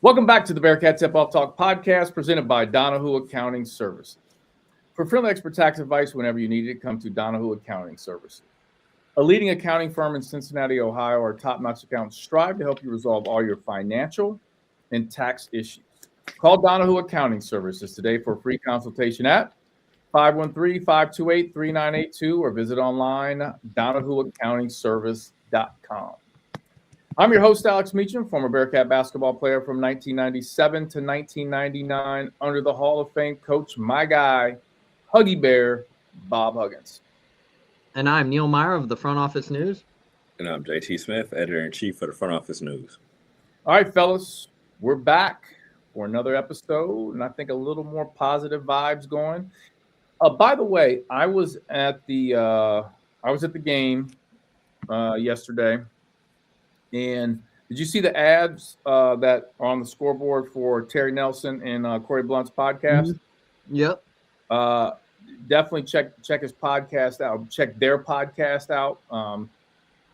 Welcome back to the Bearcat Tip-Off Talk podcast presented by Donahue Accounting Services. For friendly expert tax advice whenever you need it, come to Donahue Accounting Services. A leading accounting firm in Cincinnati, Ohio, our top-notch accountants strive to help you resolve all your financial and tax issues. Call Donahue Accounting Services today for a free consultation at 513-528-3982 or visit online DonahueAccountingService.com. I'm your host, Alex Meacham, former Bearcat basketball player from 1997 to 1999, under the Hall of Fame coach, my guy, Huggy Bear, Bob Huggins. And I'm Neil Meyer of the Front Office News. And I'm JT Smith, editor-in-chief of the Front Office News. All right, fellas, we're back for another episode, and I think a little more positive vibes going. By the way, I was at the game yesterday. And did you see the ads that are on the scoreboard for Terry Nelson and Corey Blunt's podcast? Mm-hmm. Yep. Definitely check his podcast out. Check their podcast out.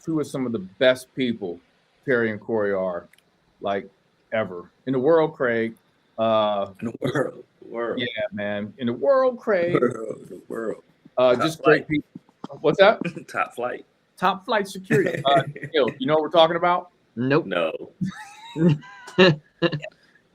Two of some of the best people Terry and Corey are, like, ever in the world, Craig. In the world. Yeah, man. In the world, Craig. The world. Just great people. What's that? Top flight. Top flight security. You know what we're talking about? Nope. No.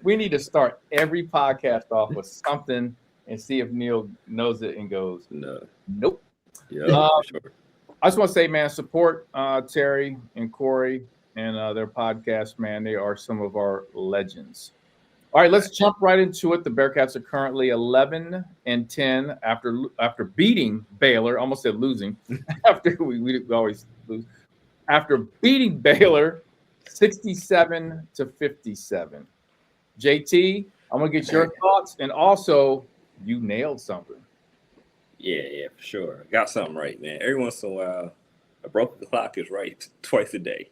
We need to start every podcast off with something and see if Neil knows it and goes, No. Nope. Yeah, sure. I just want to say, man, support Terry and Corey and their podcast, man. They are some of our legends. All right, let's jump right into it. The Bearcats are currently 11-10 after beating Baylor. Almost said losing. After we always lose. After beating Baylor 67-57. JT, I'm gonna get your thoughts, and also you nailed something. Yeah, for sure. Got something right, man. Every once in a while, a broken clock is right twice a day.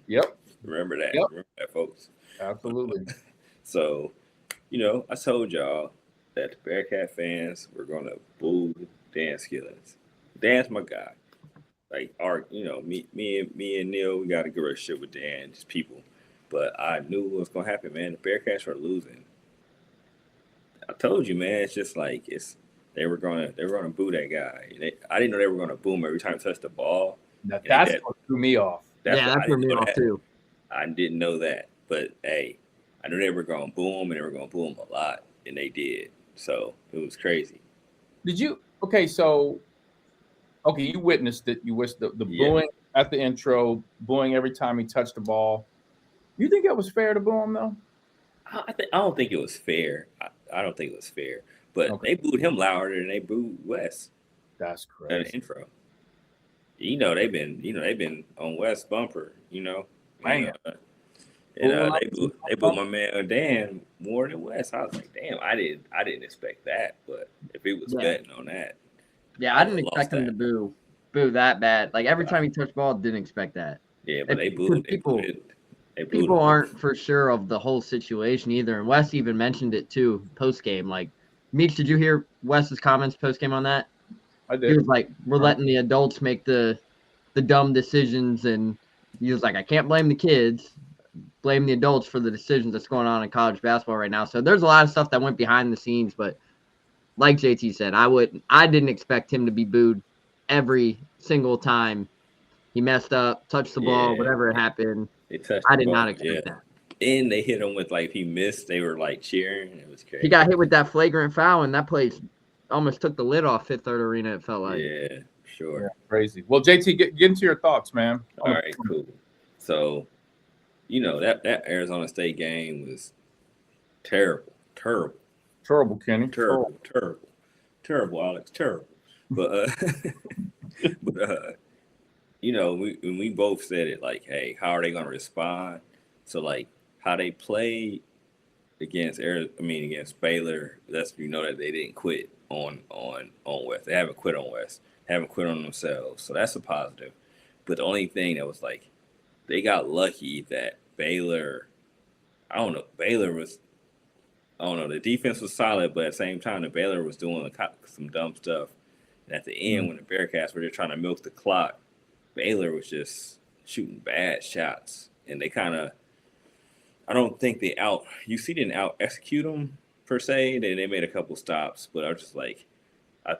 Yep. Remember that. Yep. Remember that, folks. Absolutely. So, I told y'all that the Bearcat fans were going to boo Dan Skillins. Dan's my guy. Like, me and Neil, we got a good relationship with Dan, just people. But I knew what was going to happen, man. The Bearcats were losing. I told you, man. It's just like they were going to boo that guy. I didn't know they were going to boo him every time he touched the ball. Now, that's what threw me off. That threw me off too. I didn't know that, but hey. I knew they were going to boo him, and they were going to boo him a lot, and they did. So it was crazy. Did you? Okay, so you witnessed it. You witnessed the booing at the intro, booing every time he touched the ball. You think it was fair to boo him, though? I don't think it was fair. I don't think it was fair. But They booed him louder than they booed Wes. That's crazy. At the intro. They've been on Wes bumper. Man. And they booed my man Dan more than Wes. I was like, damn, I didn't expect that. But if he was betting on that, I didn't expect him to boo that bad. Like every time he touched the ball, didn't expect that. Yeah, but they booed. People aren't for sure of the whole situation either. And Wes even mentioned it too post game. Like, Meach, did you hear Wes's comments post game on that? I did. He was like, "We're letting the adults make the dumb decisions," and he was like, "I can't blame the kids. Blame the adults for the decisions that's going on in college basketball right now." So there's a lot of stuff that went behind the scenes, but like JT said, I didn't expect him to be booed every single time he messed up, touched the ball, whatever happened. I did not expect that. And they hit him with, like, he missed. They were like cheering. It was crazy. He got hit with that flagrant foul, and that place almost took the lid off Fifth Third Arena. It felt like. Yeah, sure. Yeah, crazy. Well, JT, get into your thoughts, man. All right, cool. So. That Arizona State game was terrible, Kenny. Terrible, Alex, terrible. But we both said it, like, hey, how are they going to respond? So, like, how they played against Baylor, that's that they didn't quit on West. They haven't quit on West. They haven't quit on themselves. So that's a positive. But the only thing that was like, they got lucky that Baylor, the defense was solid, but at the same time, the Baylor was doing some dumb stuff. And at the end, when the Bearcats were just trying to milk the clock, Baylor was just shooting bad shots. And they kind of, I don't think UC didn't out execute them per se. They made a couple stops, but I was just like,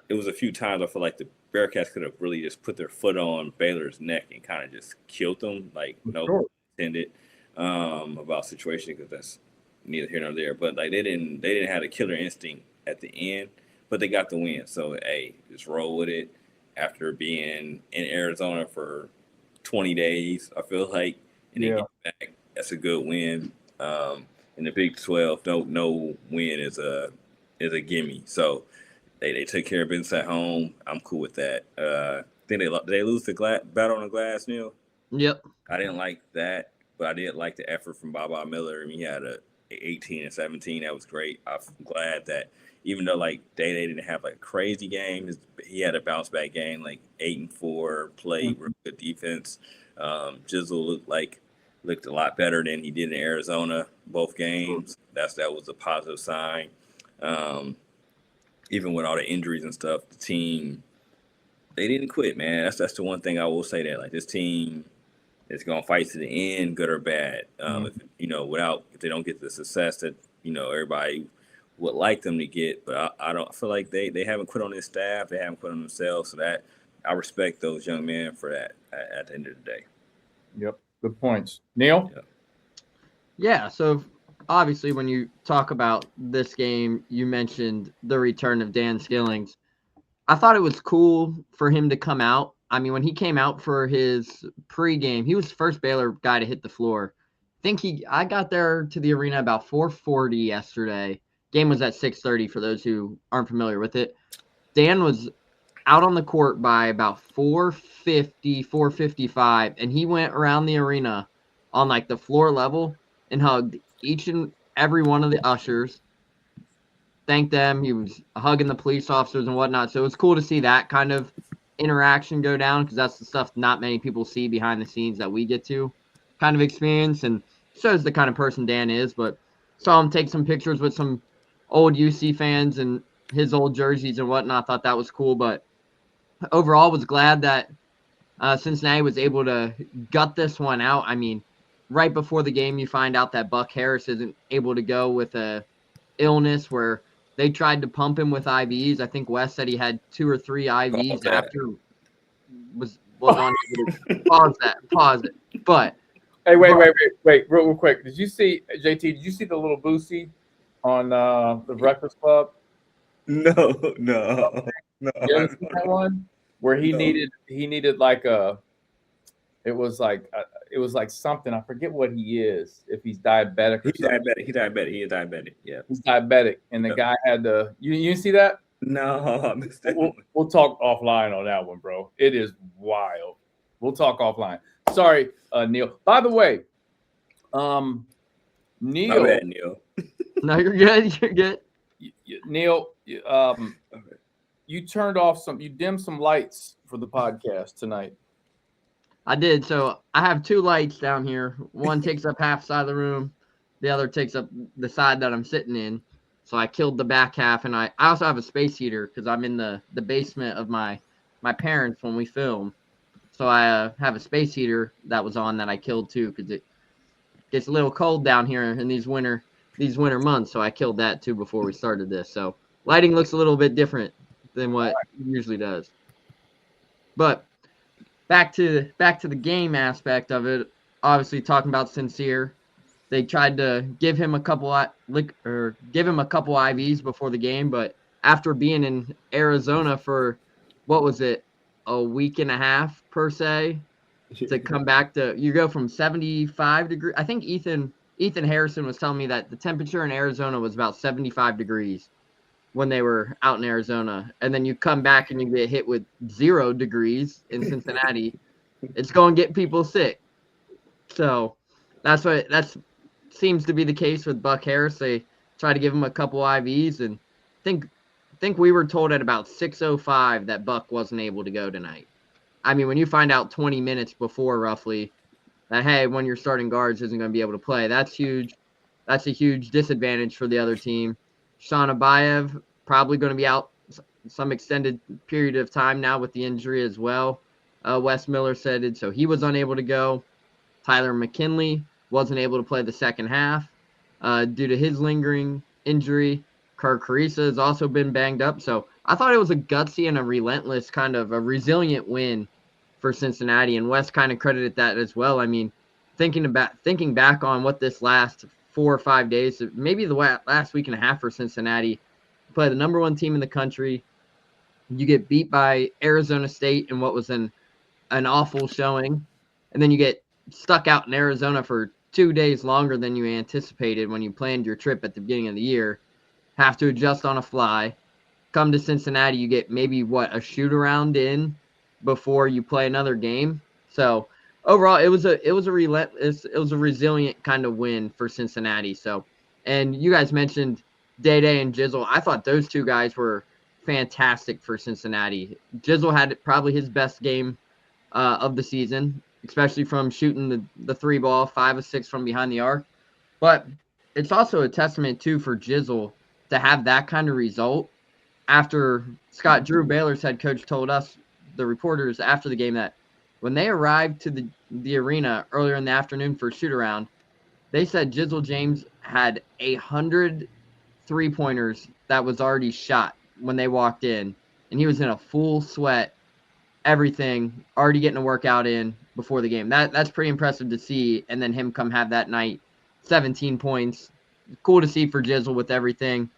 it was a few times I feel like the Bearcats could have really just put their foot on Baylor's neck and kind of just killed them. Like no intended about situation, because that's neither here nor there. But like they didn't have a killer instinct at the end, but they got the win. So hey, just roll with it. After being in Arizona for 20 days, I feel like, and then get back, that's a good win. In the Big 12, no win is a gimme. So they took care of business at home. I'm cool with that. I think they lose the battle on the glass, Neil. Yep. I didn't like that, but I did like the effort from Baba Miller. I mean, he had a 18 and 17. That was great. I'm glad that even though like they didn't have like a crazy game, he had a bounce back game, like 8-4, played real good defense. Jizzle looked a lot better than he did in Arizona both games. That was a positive sign. Even with all the injuries and stuff, the team, they didn't quit, man. That's the one thing I will say, that like this team is gonna fight to the end, good or bad. If they don't get the success that everybody would like them to get, but I don't feel like they haven't quit on their staff, they haven't quit on themselves. So that I respect those young men for that at the end of the day. Yep, good points, Neil. Yeah, so obviously when you talk about this game, you mentioned the return of Dan Skillings. I thought it was cool for him to come out. I mean, when he came out for his pregame, he was the first Baylor guy to hit the floor. I got there to the arena about 4:40 yesterday. Game was at 6:30 for those who aren't familiar with it. Dan was out on the court by about 4:50, 4:55, and he went around the arena on like the floor level and hugged each and every one of the ushers. Thanked them. He was hugging the police officers and whatnot. So it was cool to see that kind of interaction go down, because that's the stuff not many people see behind the scenes that we get to kind of experience, and shows the kind of person Dan is. But saw him take some pictures with some old UC fans and his old jerseys and whatnot. Thought that was cool. But overall, was glad that Cincinnati was able to gut this one out. I mean, right before the game, you find out that Buck Harris isn't able to go with a illness where they tried to pump him with IVs. I think Wes said he had 2 or 3 IVs after was on. Pause it. But hey, wait, real quick. Did you see JT? Did you see the little Boosie on the Breakfast Club? No. You ever seen that one where he needed like it was like something, I forget what he is, if he's diabetic or something. He's diabetic. He is diabetic. Yeah. He's diabetic, and the guy had to. You see that? No, we'll talk offline on that one, bro. It is wild. We'll talk offline. Sorry, Neil. By the way, Neil. My bad, Neil. No, you're good. You're good. Neil, you dimmed some lights for the podcast tonight. I did. So I have 2 lights down here. One takes up half side of the room. The other takes up the side that I'm sitting in. So I killed the back half, and I also have a space heater because I'm in the basement of my parents when we film. So I have a space heater that was on that I killed too, because it gets a little cold down here in these winter months. So I killed that too before we started this. So lighting looks a little bit different than what it usually does. But back to the game aspect of it. Obviously, talking about Sincere, they tried to give him a couple IVs before the game, but after being in Arizona for what was it, a week and a half per se, to come back to, you go from 75 degrees. I think Ethan Harrison was telling me that the temperature in Arizona was about 75 degrees when they were out in Arizona, and then you come back and you get hit with 0 degrees in Cincinnati. It's going to get people sick. So that's seems to be the case with Buck Harris. They try to give him a couple IVs, and think we were told at about 6:05 that Buck wasn't able to go tonight. I mean, when you find out 20 minutes before roughly that, hey, one of your starting guards isn't going to be able to play, that's huge. That's a huge disadvantage for the other team. Sean Abayev probably going to be out some extended period of time now with the injury as well. Wes Miller said it, so he was unable to go. Tyler McKinley wasn't able to play the second half due to his lingering injury. Kirk Carissa has also been banged up. So I thought it was a gutsy and a relentless kind of a resilient win for Cincinnati, and West kind of credited that as well. I mean, thinking back on what this last 4 or 5 days, maybe the last week and a half for Cincinnati, play the number one team in the country. You get beat by Arizona State in what was an awful showing, and then you get stuck out in Arizona for 2 days longer than you anticipated when you planned your trip at the beginning of the year. Have to adjust on a fly. Come to Cincinnati, you get maybe a shoot around in before you play another game. So overall, it was a resilient kind of win for Cincinnati. So, and you guys mentioned Day and Jizzle. I thought those two guys were fantastic for Cincinnati. Jizzle had probably his best game of the season, especially from shooting the 3 ball, 5 of 6 from behind the arc. But it's also a testament too for Jizzle to have that kind of result after Scott Drew, Baylor's head coach, told us, the reporters, after the game, that when they arrived to the arena earlier in the afternoon for shoot-around, they said Jizzle James had 100 3-pointers that was already shot when they walked in, and he was in a full sweat, everything, already getting a workout in before the game. That's pretty impressive to see, and then him come have that night, 17 points. Cool to see for Jizzle with everything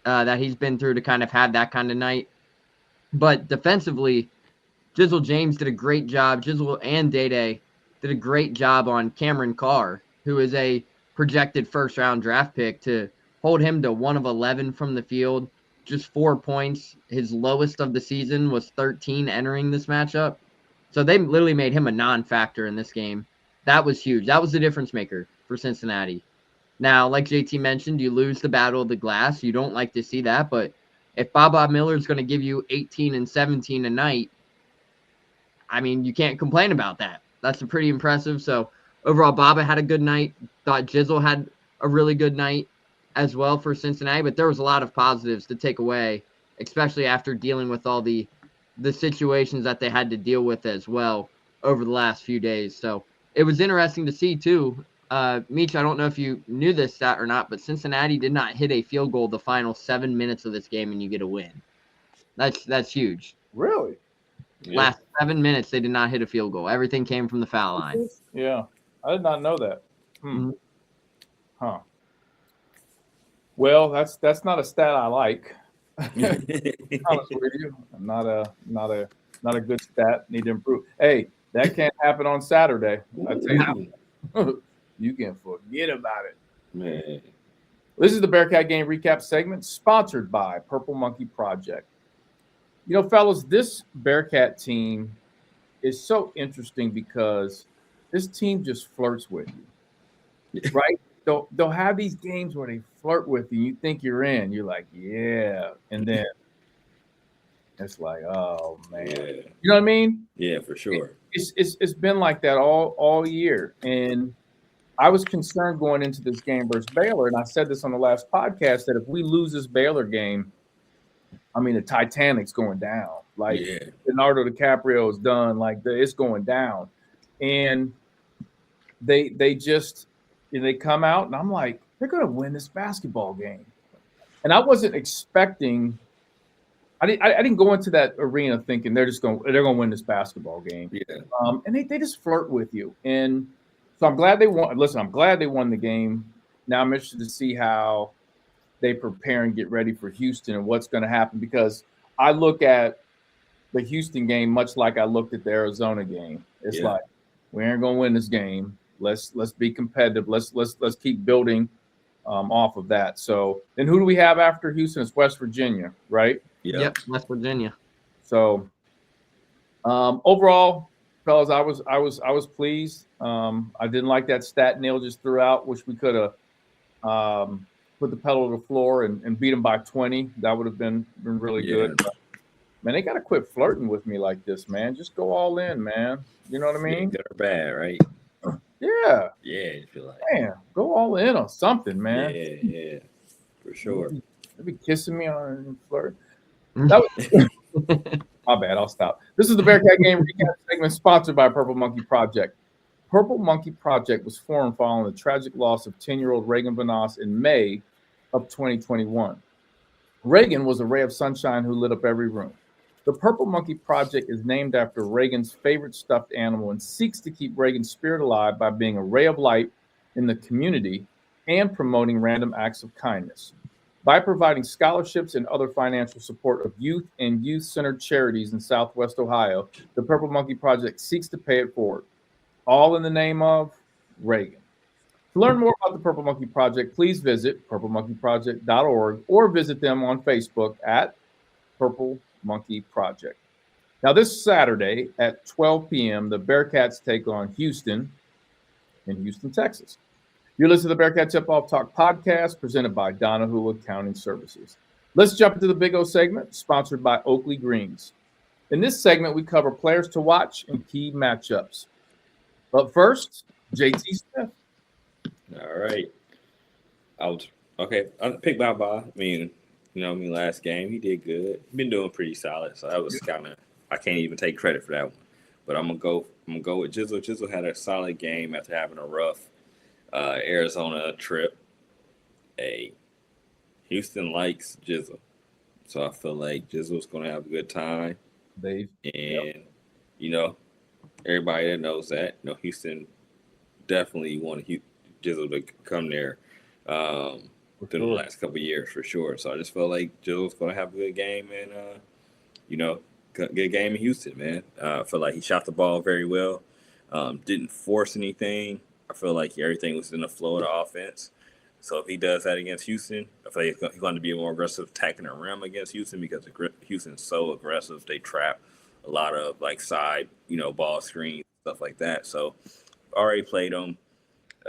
that he's been through to kind of have that kind of night. But defensively, Jizzle James did a great job. Jizzle and Day did a great job on Cameron Carr, who is a projected first-round draft pick, to hold him to 1 of 11 from the field, just 4 points. His lowest of the season was 13 entering this matchup. So they literally made him a non-factor in this game. That was huge. That was the difference maker for Cincinnati. Now, like JT mentioned, you lose the battle of the glass. You don't like to see that, but if Baba Miller is going to give you 18 and 17 a night, I mean, you can't complain about that. That's pretty impressive. So overall, Baba had a good night. Thought Jizzle had a really good night as well for Cincinnati, but there was a lot of positives to take away, especially after dealing with all the situations that they had to deal with as well over the last few days. So it was interesting to see too. Meach, I don't know if you knew this stat or not, but Cincinnati did not hit a field goal the final 7 minutes of this game, and you get a win. That's huge. Really? Yeah. Last 7 minutes, they did not hit a field goal. Everything came from the foul line. Yeah, I did not know that. Mhm. Huh. Well, that's not a stat I like. Honest with you, not a good stat. Need to improve. Hey, that can't happen on Saturday. I tell you, you can forget about it. Man. This is the Bearcat game recap segment, sponsored by Purple Monkey Project. You know, fellas, this Bearcat team is so interesting because this team just flirts with you, right? They'll have these games where they flirt with you. You think you're in. You're like, yeah. And then it's like, oh, man. Yeah. You know what I mean? Yeah, for sure. It's been like that all year. And I was concerned going into this game versus Baylor, and I said this on the last podcast, that if we lose this Baylor game, I mean, the Titanic's going down. Like, Leonardo DiCaprio is done. Like, it's going down. And they just – they come out, and I'm like, they're going to win this basketball game. And I wasn't expecting – I didn't go into that arena thinking they're going to win this basketball game. Yeah. And they just flirt with you. And so I'm glad they won. Listen, I'm glad they won the game. Now I'm interested to see how they prepare and get ready for Houston and what's going to happen, because I look at the Houston game much like I looked at the Arizona game. It's like, we ain't going to win this game. Let's be competitive. Let's keep building off of that. So then who do we have after Houston? It's West Virginia, right? Yep, West Virginia. So overall, fellas, I was pleased. I didn't like that stat Neil just threw out. Wish we could have put the pedal to the floor and beat them by 20. That would have been really good. But, man, they got to quit flirting with me like this, man. Just go all in, man. You know what I mean? Good or bad, right? Yeah. Yeah, you feel like, man, go all in on something, man. Yeah, for sure. They be kissing me on and flirt. That was my bad. I'll stop. This is the Bearcat game recap segment, sponsored by Purple Monkey Project. Purple Monkey Project was formed following the tragic loss of 10-year-old Reagan Vanasse in May of 2021. Reagan was a ray of sunshine who lit up every room. The Purple Monkey Project is named after Reagan's favorite stuffed animal and seeks to keep Reagan's spirit alive by being a ray of light in the community and promoting random acts of kindness. By providing scholarships and other financial support of youth and youth-centered charities in Southwest Ohio, the Purple Monkey Project seeks to pay it forward, all in the name of Reagan. To learn more about the Purple Monkey Project, please visit purplemonkeyproject.org or visit them on Facebook at Purple Monkey Project. Now, this Saturday at 12 p.m., the Bearcats take on Houston in Houston, Texas. You listen to the Bearcat Tip-Off Talk podcast presented by Donahue Accounting Services. Let's jump into the Big O segment, sponsored by Oakley Greens. In this segment, we cover players to watch and key matchups. But first, JT Smith. All right. I picked my ball. Last game he did good. Been doing pretty solid. So that was kind of, I can't even take credit for that one. But I'm gonna go with Jizzle. Jizzle had a solid game after having a rough Arizona trip. Houston likes Jizzle, so I feel like Jizzle's gonna have a good time. Everybody that knows that, Houston definitely wanted Jizzle to come there within the last couple of years for sure. So I just felt like Jizzle's going to have a good game and, good game in Houston, man. I feel like he shot the ball very well, didn't force anything. I feel like everything was in the flow of the offense. So if he does that against Houston, I feel like he's going to be more aggressive attacking the rim against Houston because Houston's so aggressive. They trap a lot of side, ball screens, stuff like that. So already played him.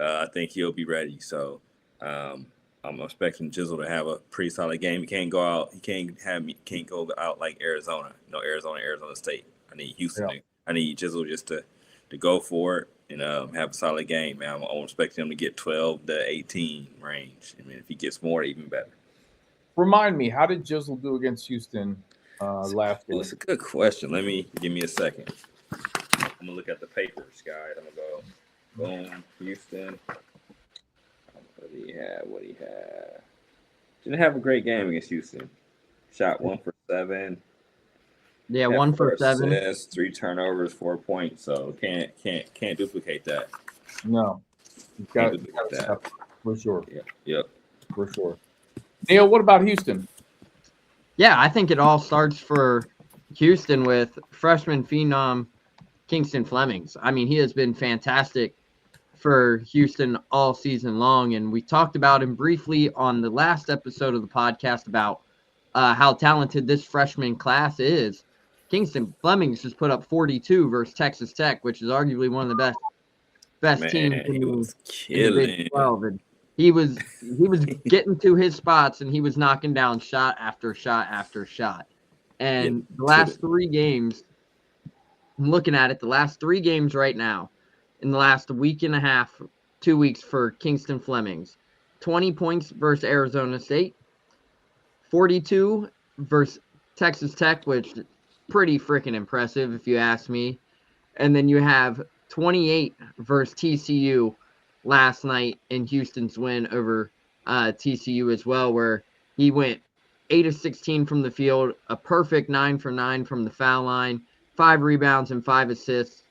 I think he'll be ready. So I'm expecting Jizzle to have a pretty solid game. He can't go out. He can't go out like Arizona. Arizona State. I need Houston. Yeah. I need Jizzle just to go for it and have a solid game, man. I'm expecting him to get 12 to 18 range. I mean, if he gets more, even better. Remind me, how did Jizzle do against Houston last game? Well, it's a good question. Give me a second. I'm gonna look at the papers, guys. I'm gonna go boom, Houston. What do he have? Didn't have a great game against Houston. Shot 1 for 7. Yeah, 1 for 7. Assists, 3 turnovers, 4 points. So can't duplicate that. No, you got that for sure. Yep, for sure. Neil, what about Houston? Yeah, I think it all starts for Houston with freshman phenom Kingston Flemings. I mean, he has been fantastic for Houston all season long, and we talked about him briefly on the last episode of the podcast about how talented this freshman class is. Kingston Flemings just put up 42 versus Texas Tech, which is arguably one of the best teams in the Big 12. And he was getting to his spots, and he was knocking down shot after shot after shot. And the last 3 games, I'm looking at it, the last 3 games right now, in the last week and a half, 2 weeks for Kingston Flemings. 20 points versus Arizona State, 42 versus Texas Tech, which is pretty freaking impressive if you ask me. And then you have 28 versus TCU last night in Houston's win over TCU as well, where he went 8 of 16 from the field, a perfect 9 for 9 from the foul line, 5 rebounds and 5 assists.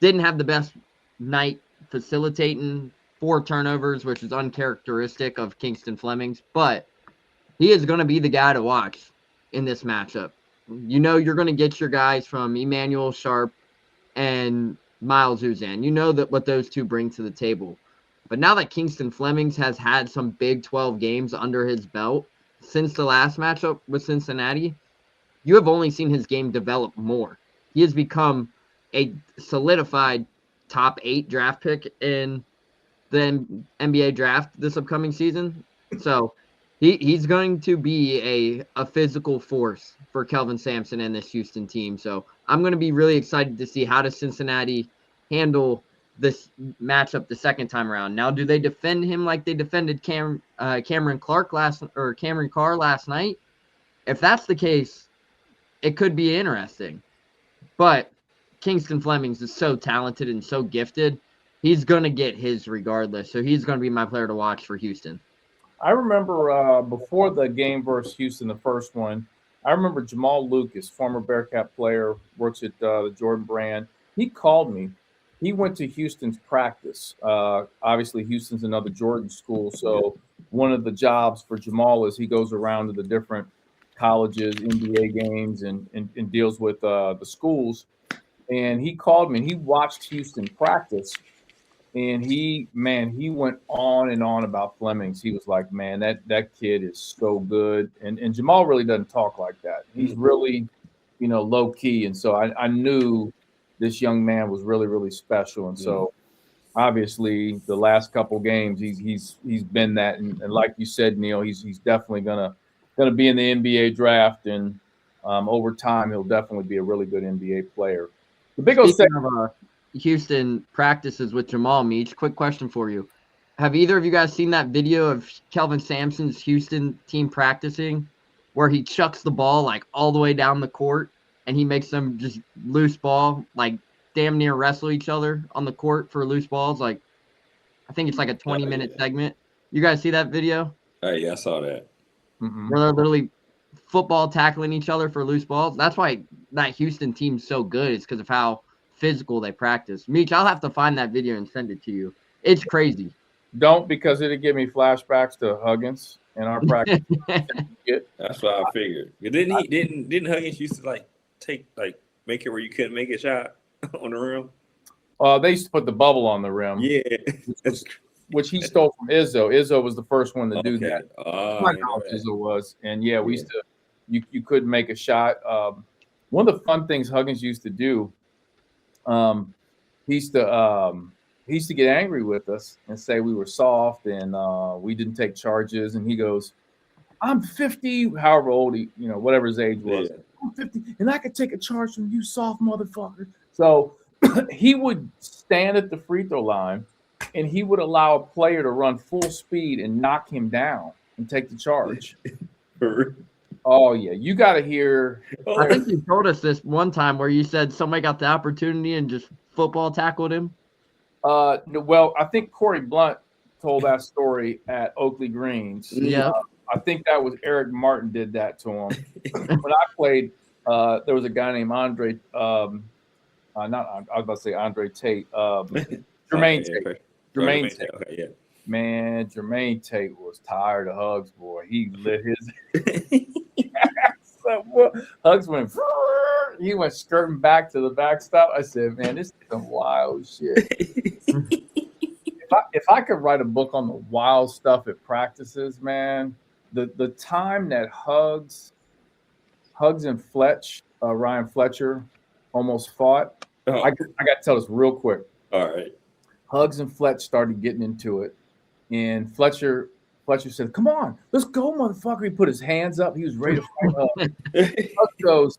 Didn't have the best night facilitating, 4 turnovers, which is uncharacteristic of Kingston Flemings, but he is going to be the guy to watch in this matchup. You're going to get your guys from Emmanuel Sharp and Miles Uzan. You know that what those two bring to the table. But now that Kingston Flemings has had some Big 12 games under his belt since the last matchup with Cincinnati, you have only seen his game develop more. He has become a solidified top 8 draft pick in the NBA draft this upcoming season. So he's going to be a physical force for Kelvin Sampson and this Houston team. So I'm going to be really excited to see how does Cincinnati handle this matchup the second time around. Now, do they defend him like they defended Cameron Carr last night? If that's the case, it could be interesting. But Kingston Flemings is so talented and so gifted he's gonna get his regardless. So he's gonna be my player to watch for Houston. I remember before the game versus Houston, the first one, I remember Jamal Lucas, former Bearcat player, works at the Jordan brand. He called me. He went to Houston's practice. Obviously, Houston's another Jordan school. So one of the jobs for Jamal is he goes around to the different colleges, NBA games, and deals with the schools. And he called me and he watched Houston practice. And he went on and on about Flemings. He was like, man, that kid is so good. And Jamal really doesn't talk like that. He's really, low key. And so I knew this young man was really, really special. And so obviously the last couple games, he's been that. And like you said, Neil, he's definitely gonna be in the NBA draft. And over time, he'll definitely be a really good NBA player. The big old Speaking of Houston practices with Jamal Meach, quick question for you. Have either of you guys seen that video of Kelvin Sampson's Houston team practicing where he chucks the ball like all the way down the court and he makes them just loose ball, like damn near wrestle each other on the court for loose balls? Like, I think it's like a 20-minute segment. You guys see that video? Yeah, I saw that. Where they're literally football tackling each other for loose balls. That's why that Houston team's so good. It's because of how physical they practice. Meach, I'll have to find that video and send it to you. It's crazy. Don't, because it'll give me flashbacks to Huggins and our practice. That's what I figured. Didn't Huggins used to make it where you couldn't make a shot on the rim? They used to put the bubble on the rim. Yeah. Which he stole from Izzo. Izzo was the first one to do that. I know Izzo was. And we used to you couldn't make a shot. One of the fun things Huggins used to do, he used to get angry with us and say we were soft and we didn't take charges. And he goes, I'm 50, however old he, whatever his age was. Yeah. I'm 50, and I could take a charge from you, soft motherfucker. So he would stand at the free throw line and he would allow a player to run full speed and knock him down and take the charge. Oh, yeah. You got to hear. I think you told us this one time where you said somebody got the opportunity and just football tackled him. Well, I think Corey Blunt told that story at Oakley Greens. Yeah. I think that was Eric Martin did that to him. When I played, there was a guy named Andre. I was about to say Andre Tate. Jermaine Tate. Jermaine Tate. Okay, yeah. Man, Jermaine Tate was tired of Hugs, boy. He lit his. Hugs went. He went skirting back to the backstop. I said, "Man, this is some wild shit." If I could write a book on the wild stuff at practices, man, the time that Hugs and Ryan Fletcher almost fought. Oh. I got to tell this real quick. All right. Hugs and Fletch started getting into it, and Fletcher said, "Come on, let's go, motherfucker!" He put his hands up. He was ready to fight. Hugs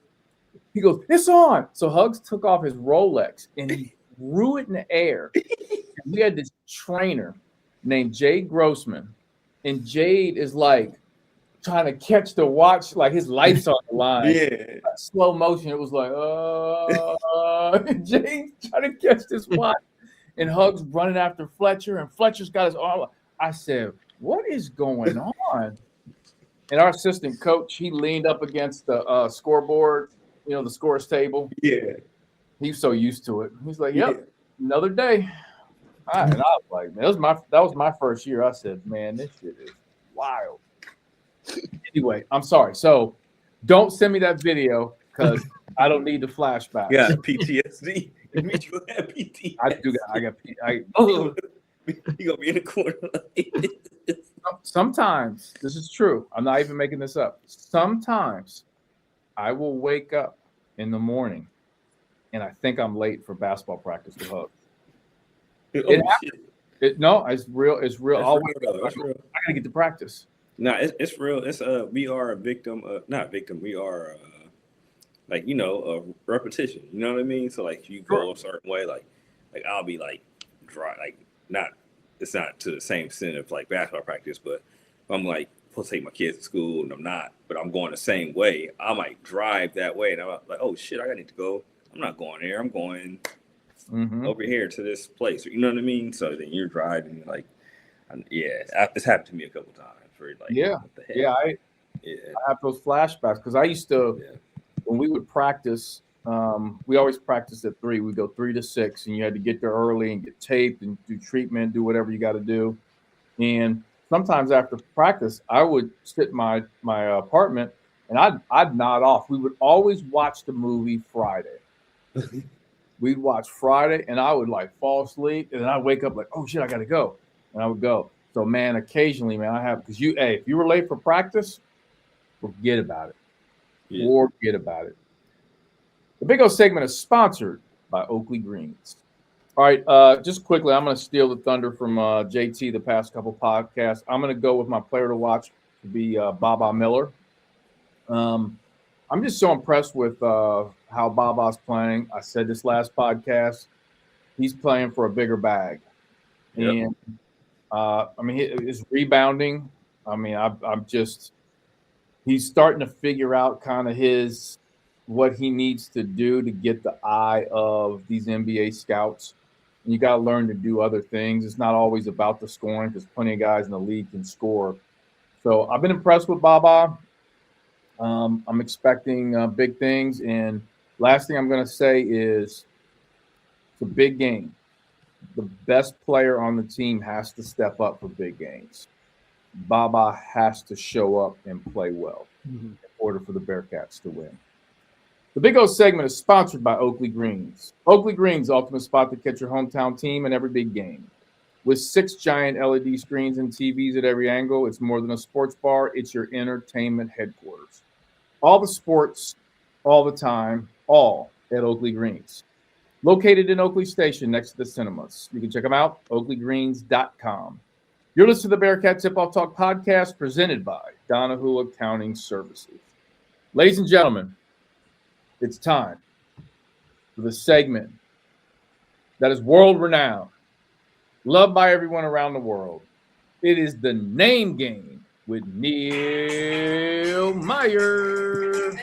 he goes, "It's on!" So Hugs took off his Rolex and he threw it in the air. And we had this trainer named Jade Grossman, and Jade is like trying to catch the watch, like his lights on the line. Yeah, slow motion. It was like, Jade trying to catch this watch. And Hugs running after Fletcher, and Fletcher's got his arm. I said, "What is going on?" And our assistant coach, he leaned up against the scoreboard, the scores table. Yeah. He's so used to it. He's like, "Yep, another day." And I was like, "Man, that was my first year." I said, "Man, this shit is wild." Anyway, I'm sorry. So don't send me that video because I don't need the flashback. Yeah, PTSD. You have PTSD. I do. I got. You gonna be in the corner. Sometimes this is true. I'm not even making this up. Sometimes I will wake up in the morning and I think I'm late for basketball practice with Hugs. No, it's real. It's real. I gotta get to practice. No, it's real. It's we are a victim. Not victim. We are a repetition. You know what I mean? So like you go a certain way, like I'll be like dry, like not. It's not to the same extent of like basketball practice, but if I'm like supposed to take my kids to school and I'm not, but I'm going the same way, I might drive that way and I'm like, oh shit, I need to go. I'm not going there. I'm going over here to this place. You know what I mean? So then you're driving like, this happened to me a couple times. Where like, what the heck? I have those flashbacks because I used to when we would practice. We always practiced at 3. We go 3 to 6, and you had to get there early and get taped and do treatment, do whatever you got to do. And sometimes after practice, I would sit in my apartment and I'd nod off. We would always watch the movie Friday. We'd watch Friday, and I would like fall asleep, and then I'd wake up like, oh shit, I gotta go, and I would go. So man, occasionally, man, I have because if you were late for practice, forget about it. Forget about it. The Big O segment is sponsored by Oakley Greens. All right, just quickly, I'm going to steal the thunder from JT the past couple podcasts. I'm going to go with my player to watch to be Baba Miller. I'm just so impressed with how Baba's playing. I said this last podcast. He's playing for a bigger bag. Yep. And, his rebounding, he's starting to figure out kind of what he needs to do to get the eye of these NBA scouts. And you got to learn to do other things. It's not always about the scoring because plenty of guys in the league can score. So I've been impressed with Baba. I'm expecting big things. And last thing I'm going to say is it's a big game. The best player on the team has to step up for big games. Baba has to show up and play well in order for the Bearcats to win. The Big O segment is sponsored by Oakley Greens. Oakley Greens, ultimate spot to catch your hometown team in every big game. With 6 giant LED screens and TVs at every angle, it's more than a sports bar. It's your entertainment headquarters. All the sports, all the time, all at Oakley Greens. Located in Oakley Station next to the cinemas. You can check them out, oakleygreens.com. You're listening to the Bearcat Tip-Off Talk podcast presented by Donahue Accounting Services. Ladies and gentlemen, it's time for the segment that is world-renowned, loved by everyone around the world. It is the Name Game with Neil Meyer.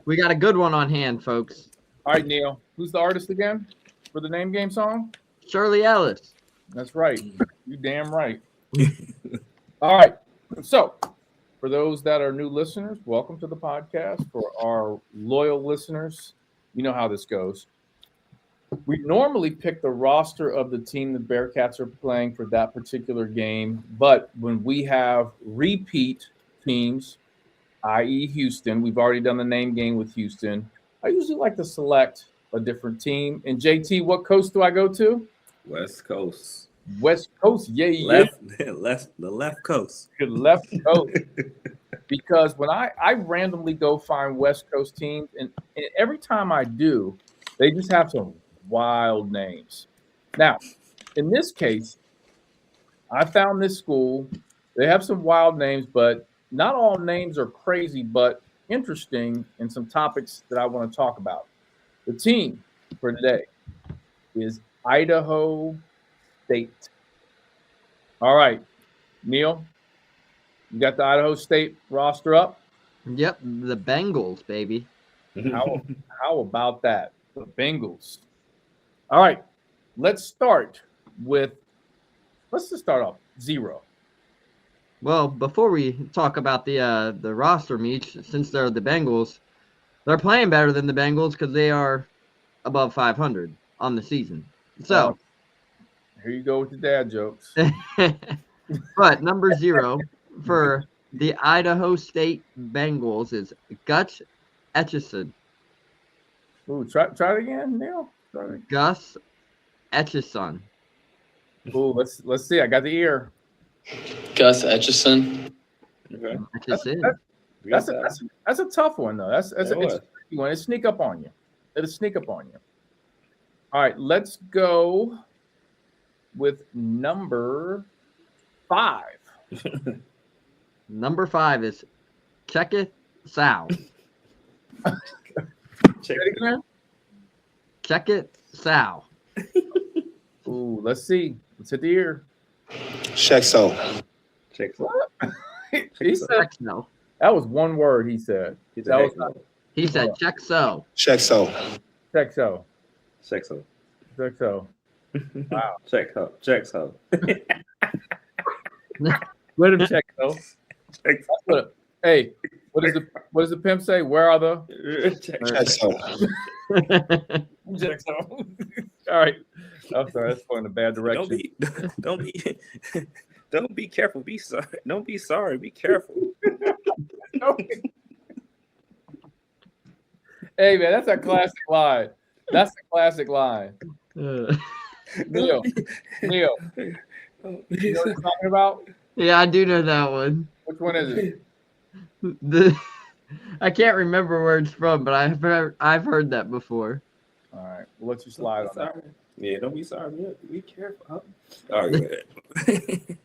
We got a good one on hand, folks. All right, Neil. Who's the artist again for the Name Game song? Shirley Ellis. That's right. You damn right. All right. So, for those that are new listeners, welcome to the podcast. For our loyal listeners, you know how this goes. We normally pick the roster of the team the Bearcats are playing for that particular game, but when we have repeat teams, i.e. Houston, we've already done the Name Game with Houston, I usually like to select a different team. And JT, what coast do I go to? West Coast. West Coast, the left coast. The left coast. Because when I randomly go find West Coast teams, and every time I do, they just have some wild names. Now, in this case, I found this school. They have some wild names, but not all names are crazy, but interesting in some topics that I want to talk about. The team for today is Idaho State. All right, Neil, you got the Idaho State roster up? Yep, the Bengals, baby. How about that? The Bengals. All right, let's just start off 0. Well, before we talk about the roster, Meach, since they're the Bengals, they're playing better than the Bengals because they are above 500 on the season. So here you go with the dad jokes. But number 0 for the Idaho State Bengals is Gus Etchison. Ooh, try it again, Neil. Gus Etchison. Ooh, let's see. I got the ear. Gus Etchison. Okay. That's a tough one though. It's a tricky one. It'll sneak up on you. All right, let's go with number 5. Number 5 is Check It Sal. Check it again. Check It Sal. Ooh, let's see. Let's hit the ear. Check so. He said, That was one word he said. He's That a was heck not of He said, check so. Check so. check so. check so. Check so. Wow. Check so. Check so. Let him check so. Check Hey, what does the pimp say? Where are the check Check so. check so? All right. I'm sorry, that's going in a bad direction. Don't be careful. Be sorry. Don't be sorry. Be careful. Hey man, that's a classic line. That's a classic line. Neil, you know what I'm talking about? Yeah, I do know that one. Which one is it? I can't remember where it's from, but I've heard that before. All right, we'll let you slide on that. Yeah, don't be sorry. Be careful. All right, go ahead.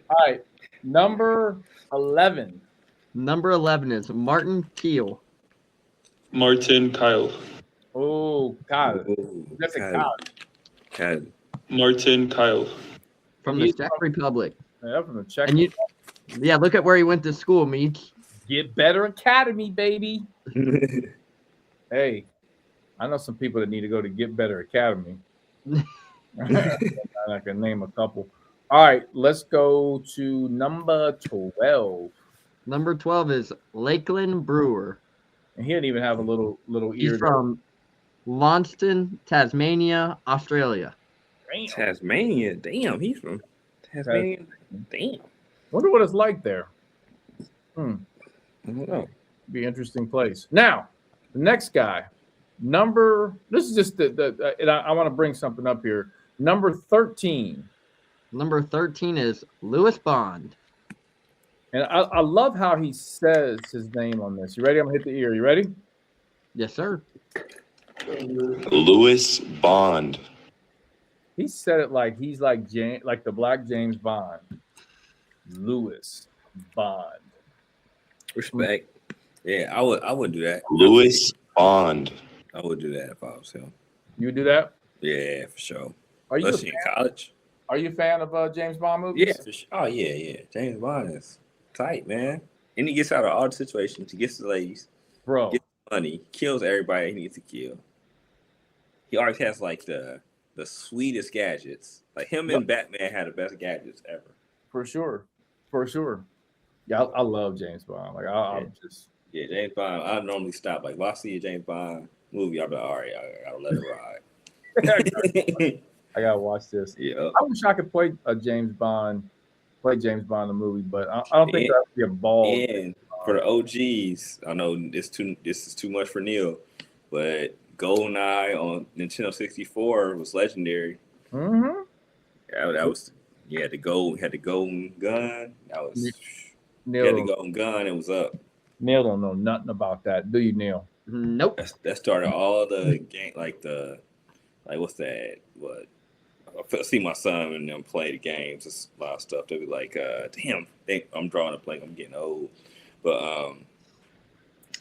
All right, number 11. Number 11 is Martin Keel. Martin Kyle. Oh, God. Ooh, That's a Kyle. Kyle. Martin Kyle. From the Czech Republic. Yeah, from the Czech. And yeah, look at where he went to school, Meach. Get Better Academy, baby. Hey, I know some people that need to go to Get Better Academy. I can name a couple. All right, let's go to number 12. Number 12 is Lakeland Brewer. And he didn't even have a little ear. He's from Launceston, Tasmania, Australia. Tasmania. Damn, he's from Tasmania. Damn. Wonder what it's like there. I don't know. Be an interesting place. Now, the next guy, this is just and I want to bring something up here. Number 13. Number 13 is Lewis Bond. And I love how he says his name on this. You ready? I'm going to hit the ear. You ready? Yes, sir. Lewis Bond. He said it like he's like the Black James Bond. Lewis Bond. Respect. Yeah, I would do that. Lewis Bond. I would do that if I was him. You would do that? Yeah, for sure. Are you Especially in college. Are you a fan of James Bond movies? Yeah, for sure. Oh yeah. James Bond is tight, man. And he gets out of all the situations. He gets the ladies, Bro. gets the money, kills everybody he needs to kill. He always has like the sweetest gadgets. Like him and Batman had the best gadgets ever. For sure. Yeah, I love James Bond. Like I'm just. Yeah, James Bond. I normally stop. Like if I see a James Bond movie, I'm like, all right, I gotta let it ride. I gotta watch this. Yeah. I wish I could play James Bond in the movie, but I don't think that would be a ball. And for the OGs, I know this is too much for Neil, but GoldenEye on Nintendo 64 was legendary. Mm-hmm. Yeah, that was had the golden gun. That was Neil, had the golden gun. It was up. Neil don't know nothing about that, do you, Neil? Nope. That started all the game, like what's that? What? I see my son and them play the games. It's a lot of stuff. They'll be like, damn, I'm drawing a blank. I'm getting old. But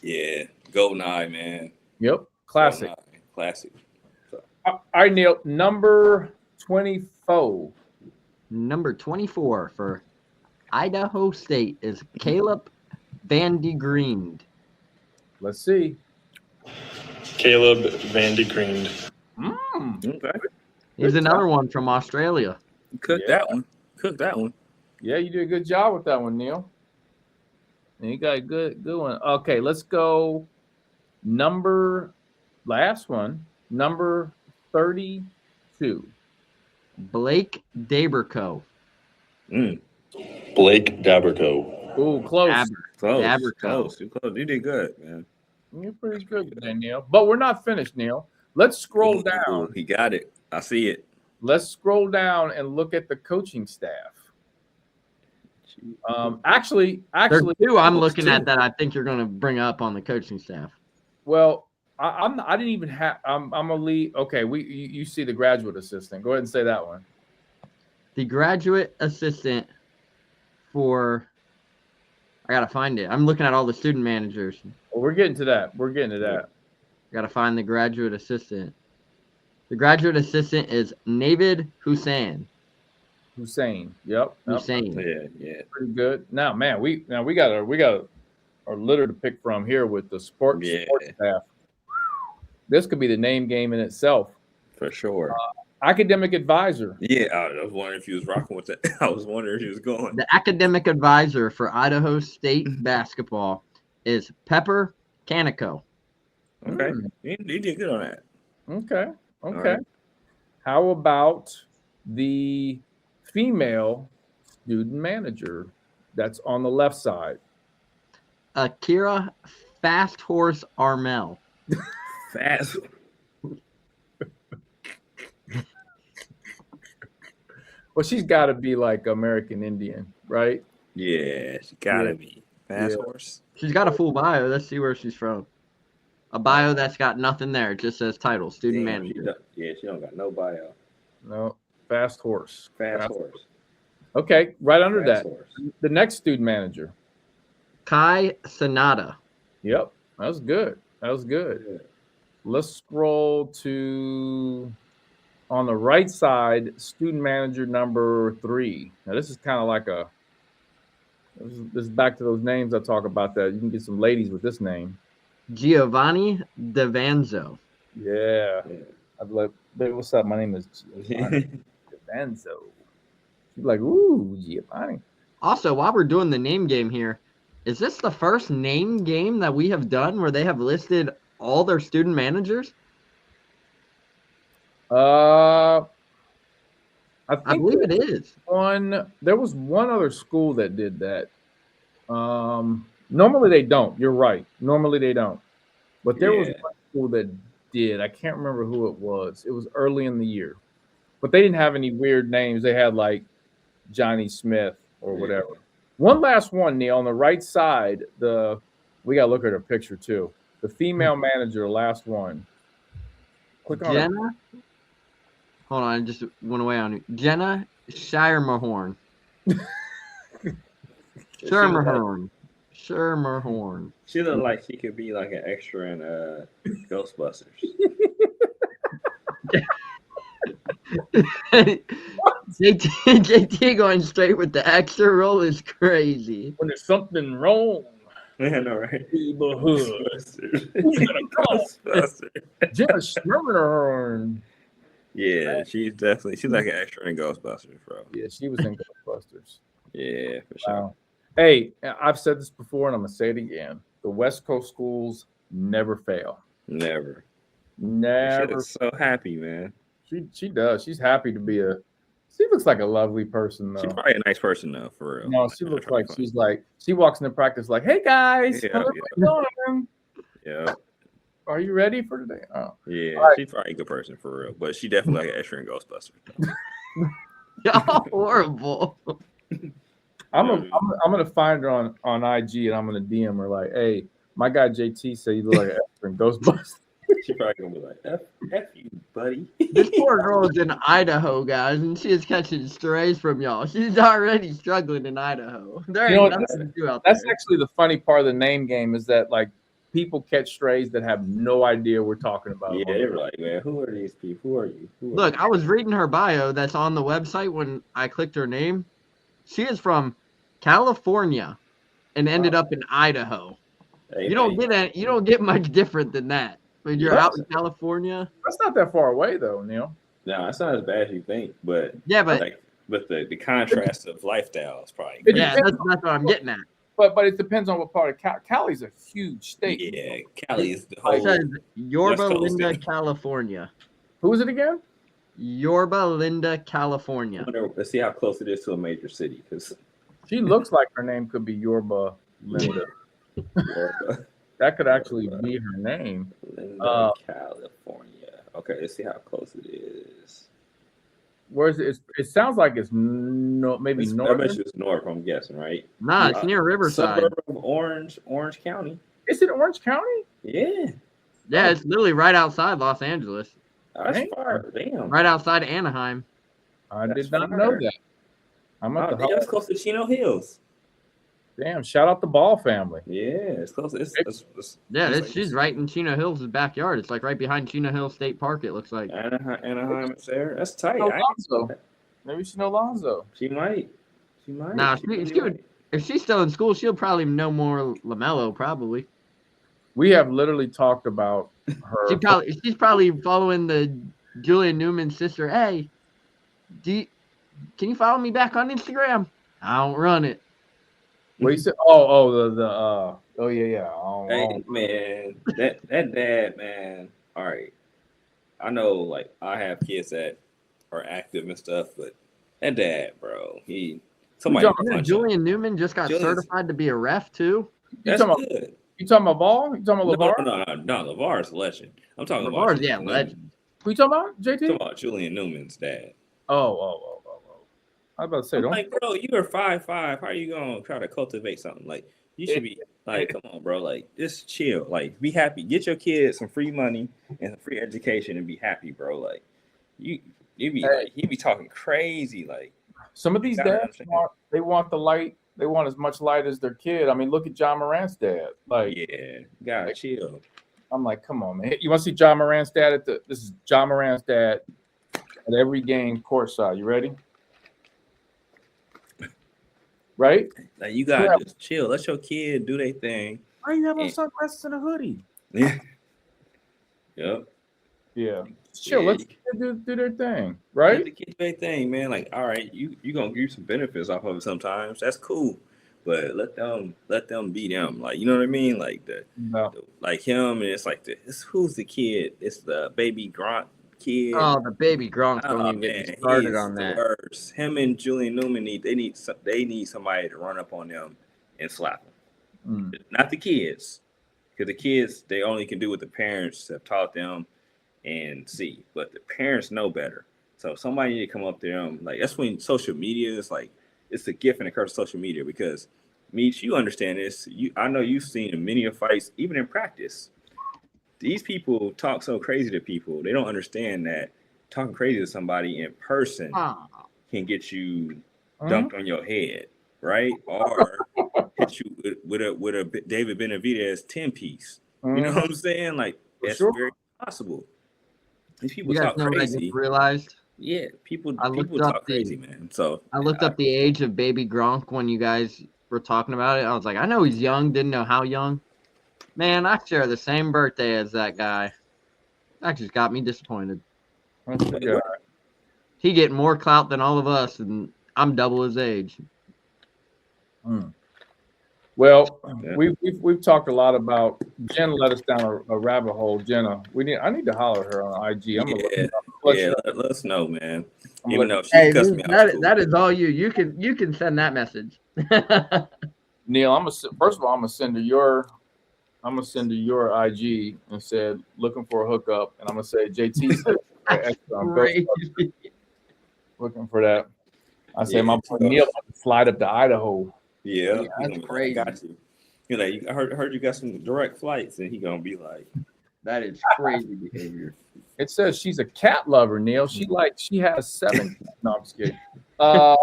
yeah, GoldenEye, man. Yep, classic. GoldenEye, classic. So. All right, Neil. Number 24. Number 24 for Idaho State is Caleb Van de Green. Let's see. Caleb Van de Green. Okay. He's another one from Australia. Cook that one. Yeah, you did a good job with that one, Neil. And you got a good one. Okay, let's go. Last one, number 32. Blake Daberco. Blake Daberco. Ooh, close. Close. You did good, man. You're pretty good today, Neil. But we're not finished, Neil. Let's scroll down. He got it. I see it. Let's scroll down and look at the coaching staff. Actually, There's two I'm looking at that I think you're going to bring up on the coaching staff. Well, I didn't even have. I'm gonna leave. Okay, you see the graduate assistant. Go ahead and say that one. The graduate assistant for. I gotta find it. I'm looking at all the student managers. Well, we're getting to that. Gotta find the graduate assistant. The graduate assistant is Navid Hussain. Hussein. Yep. Hussein. Yeah. Pretty good. Now, man, we got a litter to pick from here with the sports staff. This could be the name game in itself. For sure. Academic advisor. Yeah, I was wondering if you was rocking with that. I was wondering if you was going. The academic advisor for Idaho State basketball is Pepper Canico. Okay. You did good on that. Okay. right. How about the female student manager that's on the left side? Akira Fast Horse Armel. Fast. Well, she's got to be like American Indian, right? Yeah, she gotta be. Fast horse. She's got a full bio. Let's see where she's from. A bio that's got nothing there. It just says title, student manager. She don't got no bio. No, fast horse. Fast horse. Okay, right under Fast that, horse. the next student manager. Kai Sanada. Yep, that was good. Yeah. Let's scroll to on the right side, student manager number 3. Now this is kind of like this is back to those names I talk about. That you can get some ladies with this name. Giovanni Devanzo. Yeah. I'd like, baby, what's up? My name is Giovanni Devanzo. She's like, ooh, Giovanni. Also, while we're doing the name game here, is this the first name game that we have done where they have listed all their student managers? I believe it is. There was one other school that did that. Normally they don't. You're right. Normally they don't. But there was one school that did. I can't remember who it was. It was early in the year. But they didn't have any weird names. They had like Johnny Smith or whatever. One last one, Neil, on the right side, we gotta look at her picture too. The female manager, last one. Click on Jenna. Hold on, I just went away on you. Jenna Shiremahorn. Shermerhorn. She looked like she could be like an extra in Ghostbusters. JT going straight with the extra role is crazy. When there's something wrong. I know, right? Ghostbusters. Ghostbusters. Jenna Shermerhorn. Yeah, she's like an extra in Ghostbusters, bro. Yeah, she was in Ghostbusters. Yeah, for sure. Wow. Hey, I've said this before and I'm gonna say it again. The West Coast schools never fail. Never. Never. She's so happy, man. She does. She's happy to be she looks like a lovely person though. She's probably a nice person though, for real. No, she looks like she walks into practice like, hey guys, how's it going? Yeah. Are you ready for today? Oh. Yeah, right. She's probably a good person for real, but she definitely like an extra in Ghostbusters. Y'all horrible. I'm gonna find her on IG and I'm gonna DM her like, hey, my guy JT said you look like an extra in Ghostbusters. She probably gonna be like, F you, buddy. This poor girl is in Idaho, guys, and she is catching strays from y'all. She's already struggling in Idaho. There ain't nothing to do out there. That's actually the funny part of the name game is that like people catch strays that have no idea we're talking about. Yeah, they're like, man, who are these people? Who are you? Look, I was reading her bio that's on the website when I clicked her name. She is from California and ended up in Idaho. Hey, you don't get much different than that. When you're out in California. That's not that far away though, Neil. No, it's not as bad as you think, but yeah, but like, but the contrast of lifestyle is probably yeah, that's what I'm getting at. But it depends on what part of Cali's a huge state. Yeah, Cali is the whole. It says Yorba Linda, California. Who is it again? Yorba Linda, California. Let's see how close it is to a major city, because she looks like her name could be Yorba Linda. Yorba. That could actually be her name. Linda, California. Okay, let's see how close it is. Where is it? It sounds like it's maybe north. I bet you it's north, I'm guessing, right? Nah, it's near Riverside. Suburb of Orange County. Is it Orange County? Yeah. Yeah, it's literally right outside Los Angeles. That's far. Damn. Right outside Anaheim. I did not know that. I'm at the it's close to Chino Hills. Damn, shout out the Ball family. Yeah, it's close. She's right in Chino Hills' backyard. It's like right behind Chino Hills State Park, it looks like. Anaheim is there. That's tight. Maybe she know Lonzo. She might. Nah, she would. If she's still in school, she'll probably know more LaMelo. Probably. We have literally talked about her. She's probably following the Julian Newman sister. Hey, can you follow me back on Instagram? I don't run it. What you said? Oh yeah. Hey man, that dad, man. All right, I know, like I have kids that are active and stuff, but that dad, bro, somebody punch him. Julian Newman just got certified to be a ref too. That's good. You talking about Ball? You talking about LeVar? No, LeVar's a legend. I'm talking LeVar's, about legend. Who you talking about, JT? I'm talking about Julian Newman's dad. Oh. I was about to say, like, bro, you are 5'5". How are you gonna try to cultivate something? Like, you should be like, come on, bro. Like, just chill. Like, be happy. Get your kids some free money and some free education, and be happy, bro. Like, you be talking crazy. Like, some of these dads want the light. They want as much light as their kid. I mean, look at John Morant's dad. Like, yeah, gotta chill. I'm like, come on, man. You want to see John Morant's dad this is John Morant's dad at every game courtside. You ready? Right? Like, you gotta just chill. Let your kid do their thing. Why you have on sunglasses and a hoodie? Yeah. Yep. Yeah. Chill. Let the kids do their thing. Right? Let the kids do their thing, man. Like, all right, you gonna get some benefits off of it sometimes. That's cool. But let them be them. Like, you know what I mean? Like like him, and it's like who's the kid? It's the baby Grant kid. Oh, the baby Gronk don't even get started on that. Worst. Him and Julian Newman need somebody to run up on them and slap them. Not the kids, because the kids, they only can do what the parents have taught them and see. But the parents know better. So somebody need to come up to them. Like, that's when social media is like, it's the gift and the curse of social media, because Meach, you understand this. I know you've seen many of fights, even in practice. These people talk so crazy to people. They don't understand that talking crazy to somebody in person can get you dunked on your head, right? Or hit you with a David Benavidez 10-piece. You know what I'm saying? Like, that's very possible. These people talk crazy. I just realized? Yeah, people talk crazy, man. So I looked up the age of baby Gronk when you guys were talking about it. I was like, I know he's young, didn't know how young. Man, I share the same birthday as that guy. That just got me disappointed. He getting more clout than all of us, and I'm double his age. Well, we've talked a lot about Jen. Led us down a rabbit hole. Jenna, I need to holler at her on IG. Let us know, man. Even though she cussed me out. That is all you. You can send that message. Neil, first of all, I'm gonna send her your IG and said looking for a hookup, and I'm gonna say JT said looking for that. I say my boy Neil slide up to Idaho. Yeah, that's crazy. I got you. You're like, I heard you got some direct flights, and he gonna be like, that is crazy behavior. It says she's a cat lover, Neil. She has 7. No, I'm just kidding. All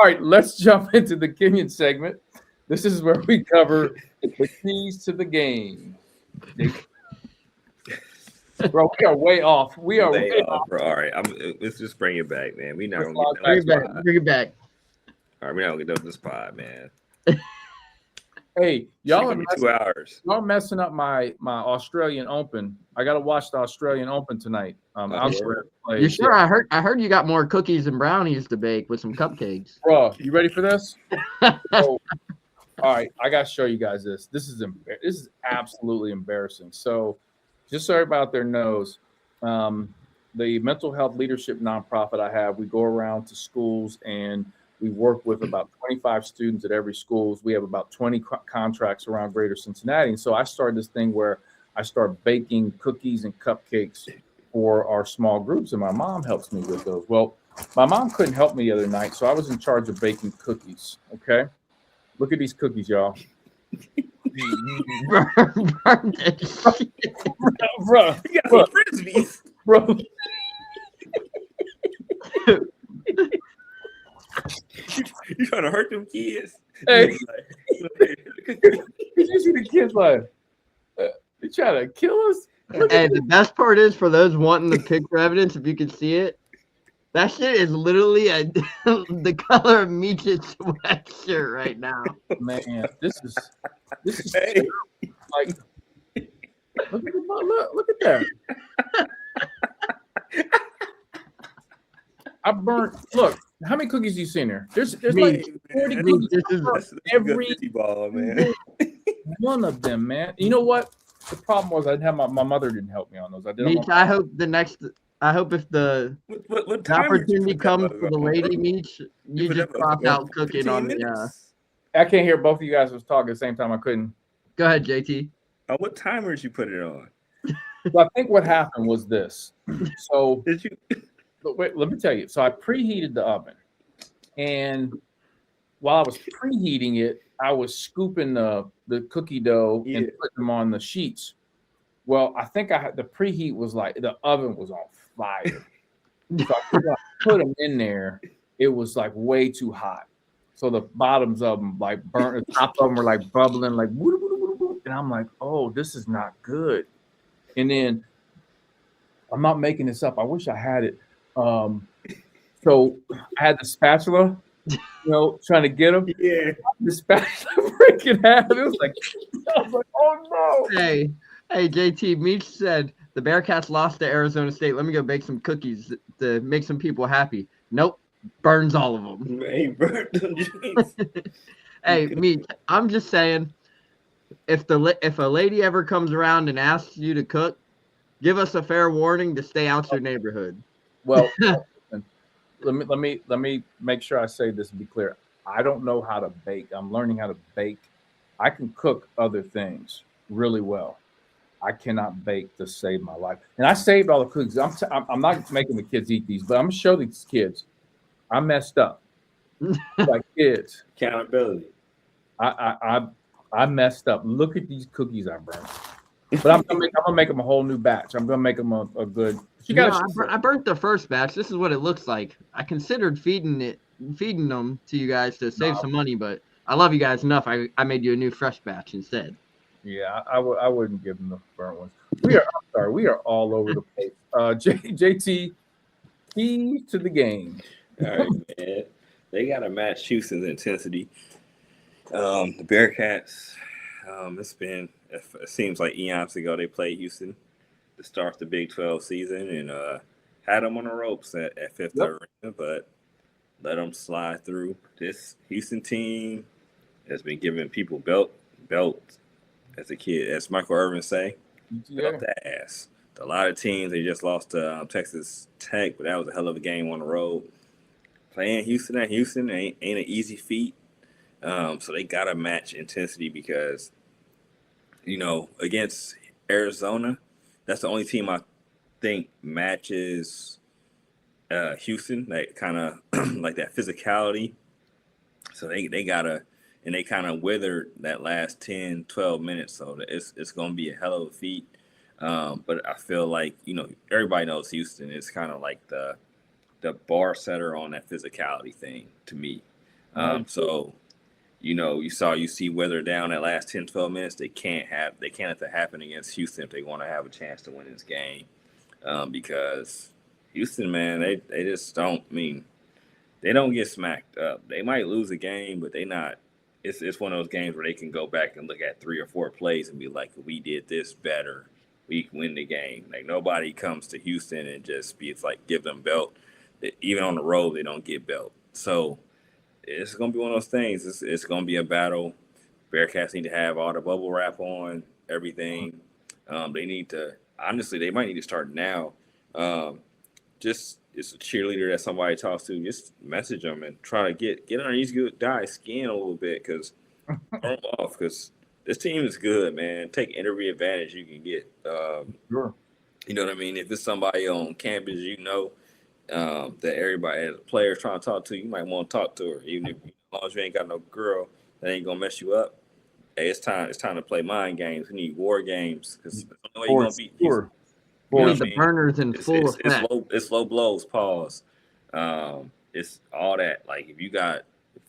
right, let's jump into the Kenyon segment. This is where we cover the keys to the game. Bro, we are way off. We are way off. Bro. All right, let's just bring it back, man. We're not gonna get bring it back. All right, we're not gonna get done with this pod, man. Hey, y'all are 2 hours. Y'all messing up my Australian Open. I gotta watch the Australian Open tonight. You sure? I heard you got more cookies and brownies to bake with some cupcakes. Bro, you ready for this? All right, I gotta show you guys this. This is absolutely embarrassing. So, just so everybody out there knows, the mental health leadership nonprofit I have, we go around to schools and we work with about 25 students at every school. We have about 20 contracts around Greater Cincinnati. And so I started this thing where I start baking cookies and cupcakes for our small groups, and my mom helps me with those. Well, my mom couldn't help me the other night, so I was in charge of baking cookies, okay? Look at these cookies, y'all. Bro, you got some frisbees. Bro. You trying to hurt them kids? Hey, did you see the kids like, they trying to kill us? And the best part is, for those wanting the picture evidence, if you can see it, That shit is literally the color of Meach's sweatshirt right now. Man, this is Hey, like look at that. I burnt. Look, how many cookies you seen there? There's like hey, 40 man, cookies. This is that's a good Every 50 ball, man. one of them, man. You know what? The problem was I didn't have my mother didn't help me on those. I did them Meach. on I hope if the What time did you opportunity put that comes mug for the on, lady bro? Meach, you put just that mug cross on out for cooking 15 on the. minutes. I can't hear both of you guys was talking at the same time. I couldn't. Go ahead, JT. What timer did you put it on? So I think what happened was this. So Did you? wait, let me tell you. So I preheated the oven, and while I was preheating it, I was scooping the cookie dough and Yeah. putting them on the sheets. Well, I think I had the preheat was like the oven was on fire. So when I put them in there, it was like way too hot. So the bottoms of them like burnt, the top of them were like bubbling, like woo, woo, woo, woo. And I'm like, oh, this is not good. And then I'm not making this up. I wish I had it. So I had the spatula, trying to get them. Yeah. The spatula breaking half. It was like, I was like, oh no. Hey, JT. Meach said the Bearcats lost to Arizona State. Let me go bake some cookies to make some people happy. Nope, burns all of them. Hey, burnt them jeans. Hey, Meach. I'm just saying, if a lady ever comes around and asks you to cook, give us a fair warning to stay out your neighborhood. Well, let me make sure I say this and be clear. I don't know how to bake. I'm learning how to bake. I can cook other things really well. I cannot bake to save my life. And I saved all the cookies. I'm not making the kids eat these, but I'm gonna show these kids. I messed up. Like kids, Accountability. I messed up. Look at these cookies I burned. But I'm gonna make them a whole new batch. I'm gonna make them a good. I burnt the first batch. This is what it looks like. I considered feeding them to you guys to save some money, but I love you guys enough. I made you a new fresh batch instead. Yeah, I wouldn't give them the burnt ones. We are all over the place. JT, key to the game. All right, man. They got to match Houston's intensity. The Bearcats, it seems like eons ago they played Houston to start the Big 12 season and had them on the ropes at Fifth Arena, but let them slide through. This Houston team has been giving people belt as a kid, as Michael Irvin say, belt the ass. A lot of teams, they just lost to Texas Tech, but that was a hell of a game on the road. Playing Houston at Houston ain't an easy feat. So they got to match intensity because, against Arizona, that's the only team I think matches Houston, that kind of like that physicality. So they got to, and they kind of withered that last 10, 12 minutes. So it's going to be a hell of a feat. But I feel like, everybody knows Houston is kind of like the bar setter on that physicality thing to me. So, you saw UC weather down that last 10, 12 minutes. They can't let that happen against Houston if they want to have a chance to win this game. Because Houston, man, they just don't they don't get smacked up. They might lose a game, but they not. It's one of those games where they can go back and look at 3 or 4 plays and be like, we did this better. We can win the game. Like, nobody comes to Houston and just give them belt. Even on the road, they don't get belt. So it's going to be one of those things. It's going to be a battle. Bearcats need to have all the bubble wrap on, everything. They need to, honestly, they might need to start now. It's a cheerleader that somebody talks to. Just message them and try to get under these good guys' skin a little bit because this team is good, man. Take every advantage you can get. Sure. You know what I mean? If it's somebody on campus, that everybody as a player is trying to talk to, you might want to talk to her, even if as long as you ain't got no girl that ain't gonna mess you up. Hey, it's time to play mind games. We need war games because the only way you're gonna beat Houston. We need the burners in full effect. It's low blows. Pause. It's all that. Like if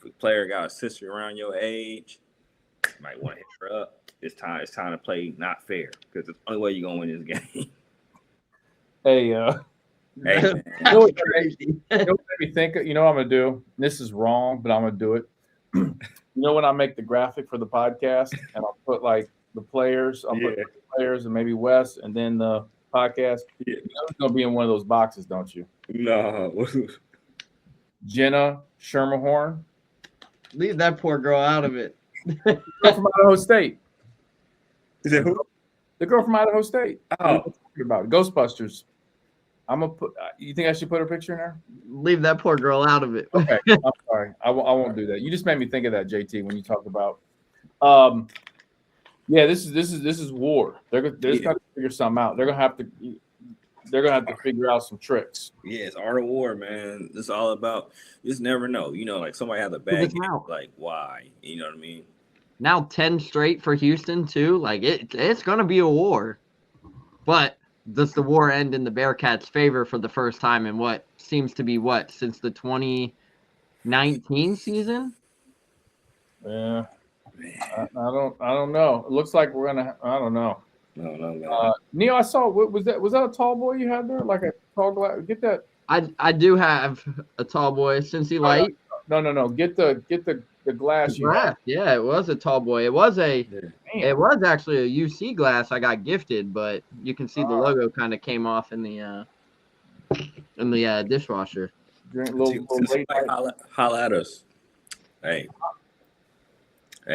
a player got a sister around your age, you might want to hit her up. It's time to play not fair because it's the only way you're gonna win this game. Hey, Hey, man. You know what That's made crazy. me think? You know what I'm gonna do? This is wrong, but I'm gonna do it. You know when I make the graphic for the podcast and I'll put like the players, I'll put Yeah. the players and maybe Wes and then the podcast. Yeah. You know it's gonna be in one of those boxes, don't you? No. Jenna Schermerhorn, Leave that poor girl out of it. girl from Idaho State. Is it who? The girl from Idaho State. What are Oh, you talking about Ghostbusters. I'm gonna put. You think I should put her picture in there? Leave that poor girl out of it. Okay, I'm sorry. I won't do that. You just made me think of that, JT, when you talked about. Yeah, this is war. They're just got to figure something out. They're gonna have to figure out some tricks. yeah, it's art of war, man. It's all about you just never know. You know, like somebody has a bad it's game, now. like why? You know what I mean? Now 10 straight for Houston too. Like it's gonna be a war. But does the war end in the Bearcats' favor for the first time in what seems to be since the 2019 season? Yeah, I don't know. It looks like we're gonna. I don't know. No, man. Neil, I saw. What was that? Was that a tall boy you had there? Like a tall glass? Get that. I do have a tall boy, Cincy Light. No. Get the glass you Glass. have. Yeah, it was a tall boy. It was Damn. actually a UC glass I got gifted, but you can see the logo kind of came off in the dishwasher. Drink a little late night. Holla at us. Hey.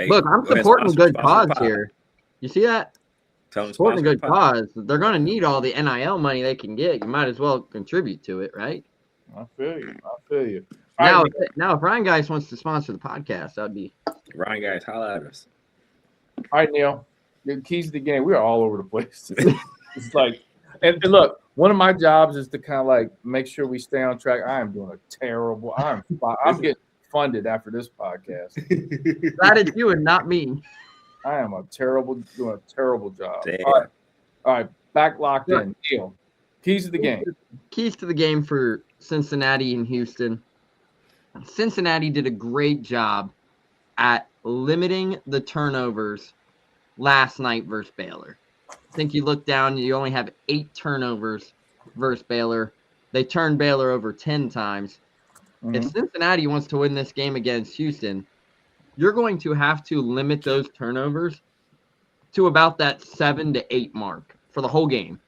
Look, I'm go ahead, supporting a sponsor good cause the pod. here. You see that? Tell them to Supporting a sponsor good the pod. cause. They're going to need all the NIL money they can get. You might as well contribute to it, right? I feel you. Now, All right, if Ryan Geis wants to sponsor the podcast, that'd be. Ryan, guys, holla at us. All right, Neil. The keys to the game. We are all over the place. It's like, and look, one of my jobs is to kind of like make sure we stay on track. I am doing a terrible. I'm getting funded after this podcast. That is you and not me. I am doing a terrible job. Damn. All right, back locked in. Neil, keys to the game. Keys to the game for Cincinnati and Houston. Cincinnati did a great job at limiting the turnovers last night versus Baylor. I think you look down, you only have 8 turnovers versus Baylor. They turned Baylor over 10 times. Mhm. If Cincinnati wants to win this game against Houston, you're going to have to limit those turnovers to about that 7 to 8 mark for the whole game.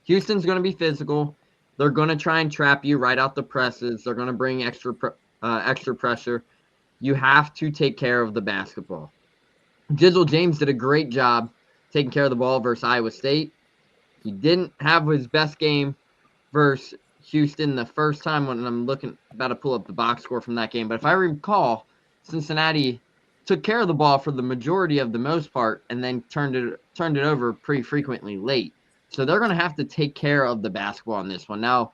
Houston's going to be physical. They're going to try and trap you right out the presses. They're going to bring extra pressure. You have to take care of the basketball. Jizzle James did a great job taking care of the ball versus Iowa State. He didn't have his best game versus Houston the first time when I'm about to pull up the box score from that game. But if I recall, Cincinnati took care of the ball for the majority of the most part and then turned it over pretty frequently late. So they're going to have to take care of the basketball on this one. Now,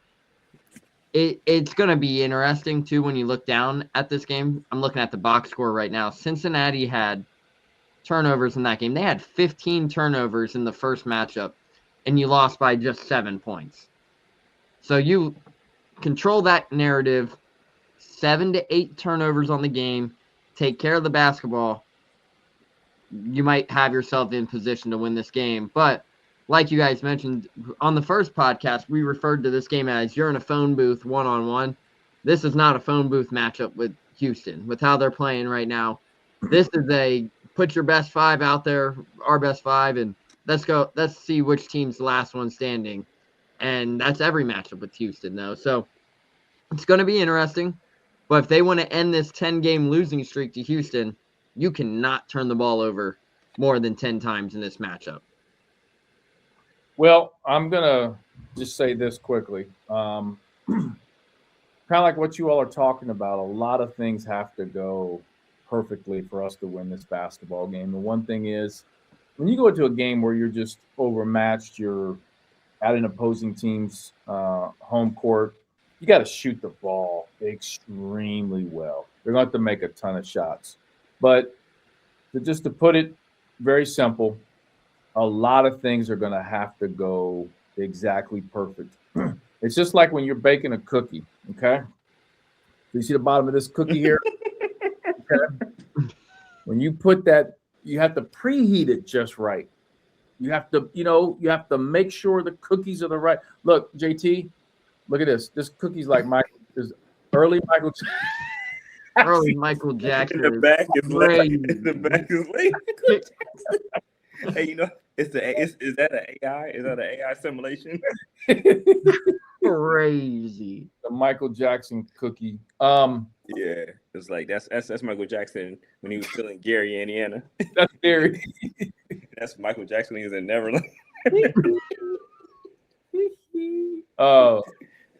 it's going to be interesting, too, when you look down at this game. I'm looking at the box score right now. Cincinnati had turnovers in that game. They had 15 turnovers in the first matchup, and you lost by just 7 points. So you control that narrative, 7 to 8 turnovers on the game, take care of the basketball. You might have yourself in position to win this game. But like you guys mentioned on the first podcast, we referred to this game as you're in a phone booth one-on-one. This is not a phone booth matchup with Houston, with how they're playing right now. This is a put your best 5 out there, our best 5, and let's go. Let's see which team's the last one standing. And that's every matchup with Houston, though. So it's going to be interesting. But if they want to end this 10-game losing streak to Houston, you cannot turn the ball over more than 10 times in this matchup. Well, I'm going to just say this quickly. Kind of like what you all are talking about, a lot of things have to go perfectly for us to win this basketball game. The one thing is, when you go into a game where you're just overmatched, you're at an opposing team's home court, you got to shoot the ball extremely well. They're going to have to make a ton of shots. But just to put it very simple, a lot of things are going to have to go exactly perfect. It's just like when you're baking a cookie, okay? So you see the bottom of this cookie here? Okay? When you put that, you have to preheat it just right. You have to, you have to make sure the cookies are the right. Look, JT, Look at this. This cookie's like Michael is early Michael. Early Michael In Jackson. the back is crazy. in the back is late. Hey, you know, is that an AI? Is that an AI simulation? Crazy. The Michael Jackson cookie. Yeah, it's like that's Michael Jackson when he was still in Gary, Indiana. That's very. That's Michael Jackson when he was in Neverland. Oh,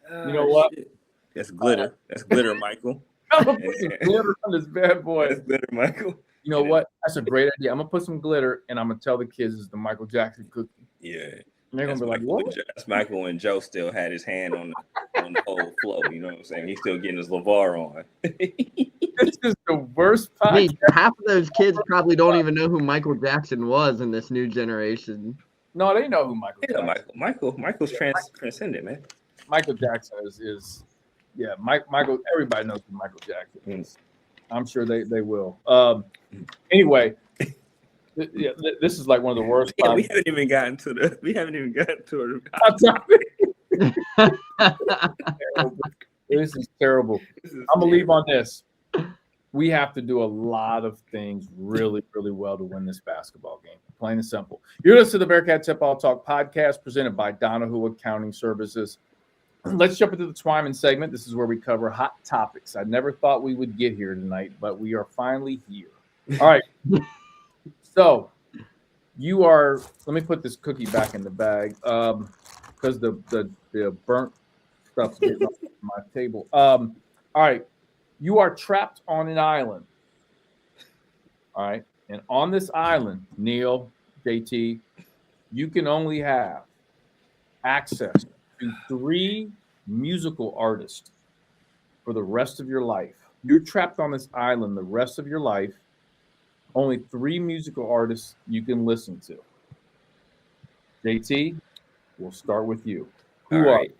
you know what? Shit. That's glitter. That's glitter, Michael. I'm gonna put some glitter on this bad boy. That's glitter, Michael. You know what? That's a great idea. I'm gonna put some glitter and I'm gonna tell the kids it's the Michael Jackson cookie. Yeah. And they're gonna That's be like, Michael, "What?" that's Michael and Joe still had his hand on the whole flow. You know what I'm saying? He's still getting his LeVar on. This is the worst Me, podcast. half of those kids probably don't even know who Michael Jackson was in this new generation. No, they know who Michael Yeah, Jackson. Michael's transcendent, man. Michael Jackson is yeah. Michael. Everybody knows who Michael Jackson is. I'm sure they will. Anyway, this is like one of the worst. Yeah, we haven't even gotten to the. This is terrible. I'm gonna leave on this. We have to do a lot of things really, really well to win this basketball game. Plain and simple. You're listening to the Bearcat Tip-All Talk podcast presented by Donahue Accounting Services. Let's jump into the Twyman segment. This is where we cover hot topics. I never thought we would get here tonight, but we are finally here. All right. So you are. Let me put this cookie back in the bag because the burnt stuff's getting off my table. All right. You are trapped on an island. All right. And on this island, Neil, JT, you can only have access to 3 musical artists for the rest of your life. You're trapped on this island the rest of your life. Only 3 musical artists you can listen to. JT, we'll start with you. Who All are right.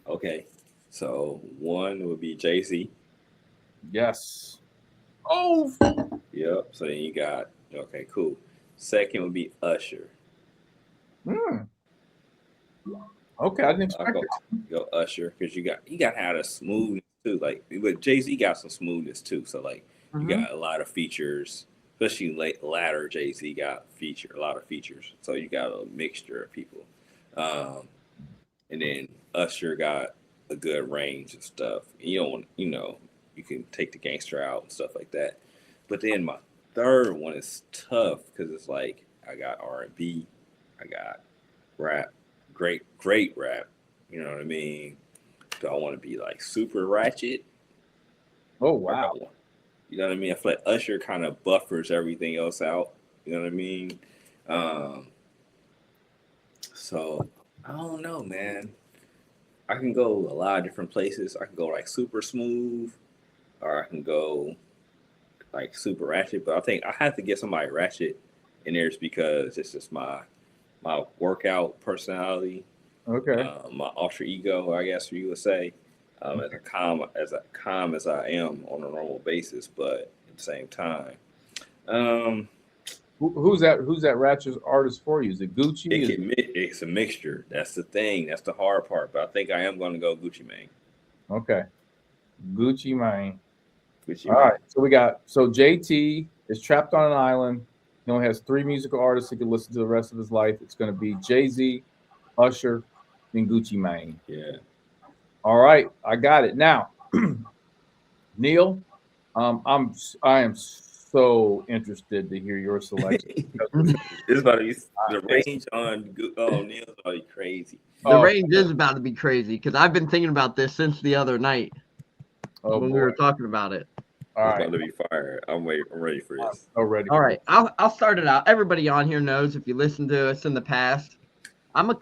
Okay. So one would be Jay-Z. Yes. Oh. Yep. So then you got okay, cool. Second would be Usher. Okay, I didn't expect I'll it. go Usher because you got to have a smoothness too. Like, but Jay-Z got some smoothness too. So like you got a lot of features, especially latter Jay-Z got a lot of features. So you got a mixture of people. And then Usher got a good range of stuff. You don't want, you can take the gangster out and stuff like that. But then my third one is tough because it's like I got R&B, I got rap, great rap. You know what I mean? Do I want to be like super ratchet? Oh wow. You know what I mean? I feel like Usher kind of buffers everything else out. You know what I mean? So I don't know, man. I can go a lot of different places. I can go like super smooth, or I can go like super ratchet. But I think I have to get somebody ratchet in there just because it's just my workout personality. Okay. My alter ego, I guess you would say, as calm as I am on a normal basis, but at the same time, Who's that ratchet artist for you? Is it Gucci? It's a mixture. That's the thing. That's the hard part. But I think I am going to go Gucci Mane. Okay. Gucci Mane. Gucci All Mane. right. So JT is trapped on an island. He only has 3 musical artists he can listen to the rest of his life. It's going to be Jay-Z, Usher, and Gucci Mane. Yeah. All right. I got it. Now, Neil, I am so interested to hear your selection. It's about to be the range on Neil's about to be crazy. The range is about to be crazy because I've been thinking about this since the other night when we were talking about it. All It's right. about to be fire. I'm ready for this. I'm ready. All right, I'll start it out. Everybody on here knows if you listen to us in the past, I'm a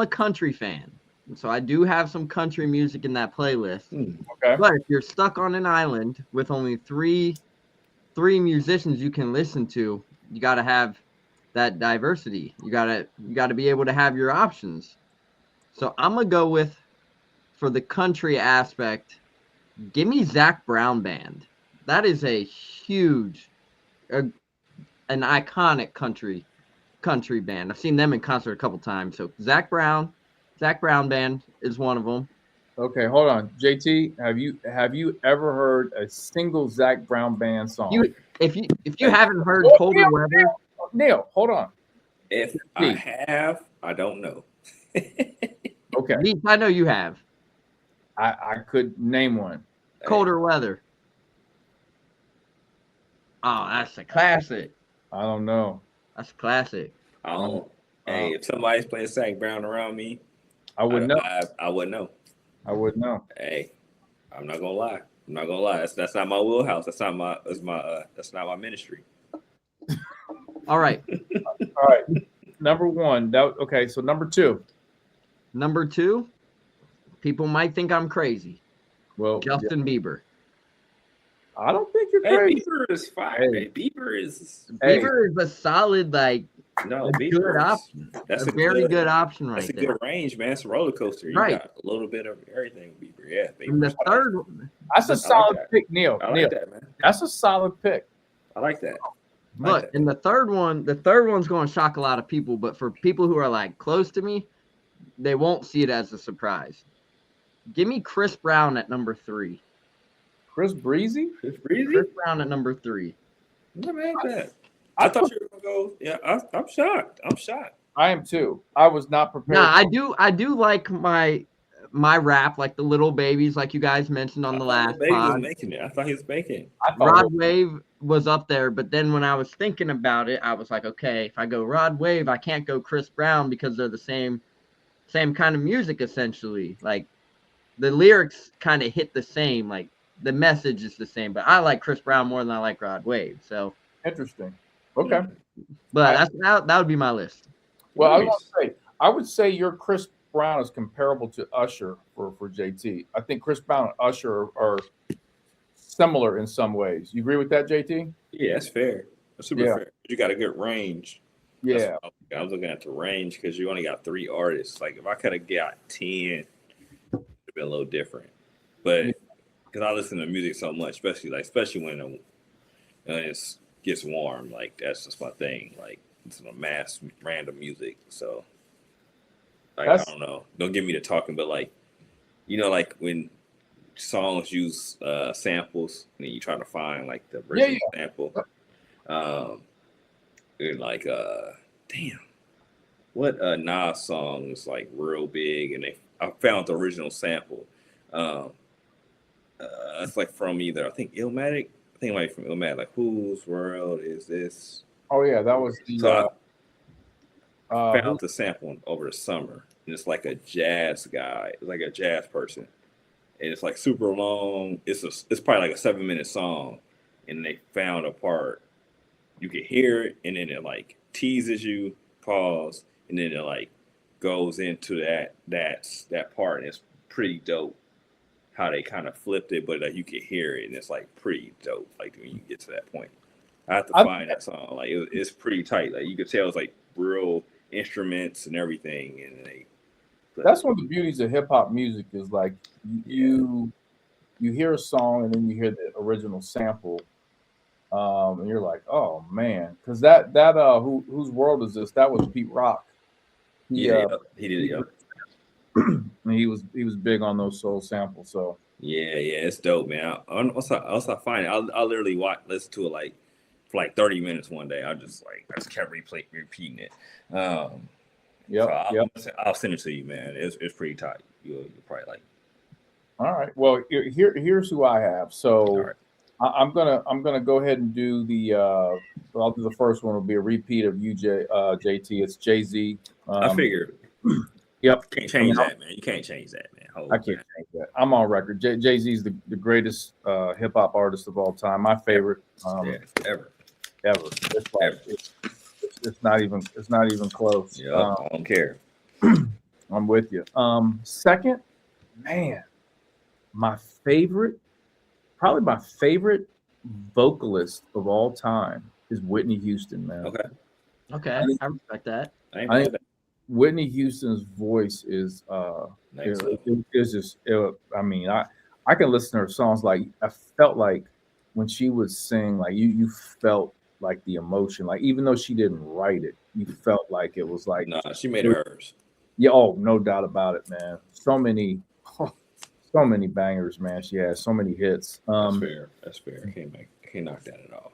country fan, so I do have some country music in that playlist. Okay. But if you're stuck on an island with only three musicians you can listen to, you got to have that diversity. You got to be able to have your options. So I'm gonna go with, for the country aspect, give me Zac Brown Band. That is a huge, an iconic country band. I've seen them in concert a couple times. So Zac Brown Band is one of them. Okay, hold on. JT, have you ever heard a single Zach Brown band song? If you haven't heard Colder Weather, Neil, hold on. If I have, I don't know. Okay, Leaf, I know you have. I could name one. Colder Weather. Oh, that's a classic. I don't know. That's a classic. I don't. Hey, if somebody's playing Zach Brown around me, I would know. I wouldn't know. I would know. Hey, I'm not gonna lie. I'm not gonna lie. That's not my wheelhouse. That's not my ministry. All right. All right. Number one. Okay, so number two. Number two, people might think I'm crazy. Well, Justin Bieber. I don't think you're Hey, crazy. Bieber is fire. Hey, Bieber is Bieber is a solid, like, no a Bieber good is- option. That's a very good option That's right a there. good range, man. It's a roller coaster. You Right. got a little bit of everything, Bieber. Yeah, And the Bieber's third, That's a solid that. pick, Neil. I like Neil, that, man. that's a solid pick. I like that. look, and the third one's going to shock a lot of people, but for people who are like close to me, they won't see it as a surprise. Give me Chris Brown at number 3. Chris Breezy? Chris Breezy? Chris Brown at number 3. What made that? I thought you were gonna go. Yeah, I'm shocked. I'm shocked. I am too. I was not prepared. Nah, I do like my rap, like the Little Babies, like you guys mentioned on the last Baby was pod. making it. I thought he was making. I thought Rod Wave was up there, but then when I was thinking about it, I was like, okay, if I go Rod Wave, I can't go Chris Brown because they're the same kind of music essentially. Like the lyrics kind of hit the same, like the message is the same, but I like Chris Brown more than I like Rod Wave. So interesting. Okay. but that would be my list. Well, Nice. I would say your Chris Brown is comparable to Usher for JT. I think Chris Brown and Usher are similar in some ways. You agree with that, JT? Yeah, that's fair. That's super Yeah. fair. You got a good range. Yeah. I was looking at the range because you only got 3 artists. Like if I could have got 10, it'd have been a little different. But because I listen to music so much, especially when it gets warm, like that's just my thing. Like it's a mass random music. So like I don't know. Don't get me to talking, but like like when songs use samples and then you try to find like the original sample. And like damn. What Nas song is like real big and I found the original sample. It's like from either I think Illmatic. I think like from Illmatic, like whose world is this? Oh yeah, that was the So I found the sample over the summer. And it's like a jazz guy, it's like a jazz person. And it's like super long. It's probably like a 7-minute song. And they found a part. You can hear it and then it like teases you, pause, and then it like goes into that part. And it's pretty dope how they kind of flipped it, but like you can hear it and it's like pretty dope. Like when you get to that point, I have to find that song. Like it's pretty tight. Like you could tell it's like real instruments and everything. And that's one of the beauties of hip hop music is like you hear a song and then you hear the original sample, and you're like, oh man, because that whose world is this? That was Pete Rock. He did it. He was big on those soul samples. So yeah, it's dope, man. Once I find it, I'll literally listen to it like for like 30 minutes one day. I just kept repeating it. I'll send it to you, man. It's pretty tight. You'll probably like it. All right. Well, here's who I have. So right. I'm gonna go ahead and do the. I'll do the first one. Will be a repeat of JT. It's Jay-Z. I figured. Yep. Can't change that, man. You can't change that, man. I can't change that. I'm on record. Jay-Z is the greatest hip hop artist of all time. My favorite. Ever. It's like, ever. It's not even close. Yeah, I don't care. I'm with you. Second, man, probably my favorite vocalist of all time is Whitney Houston, man. Okay, I respect that. I think Whitney Houston's voice is it's just. I mean, I can listen to her songs. Like I felt like when she would sing, like you felt like the emotion. Like even though she didn't write it, you felt like it was like. Nah, she made it hers. Yeah. Oh, no doubt about it, man. So many. So many bangers, man. She has so many hits. That's fair. That's fair. I can't knock that at all.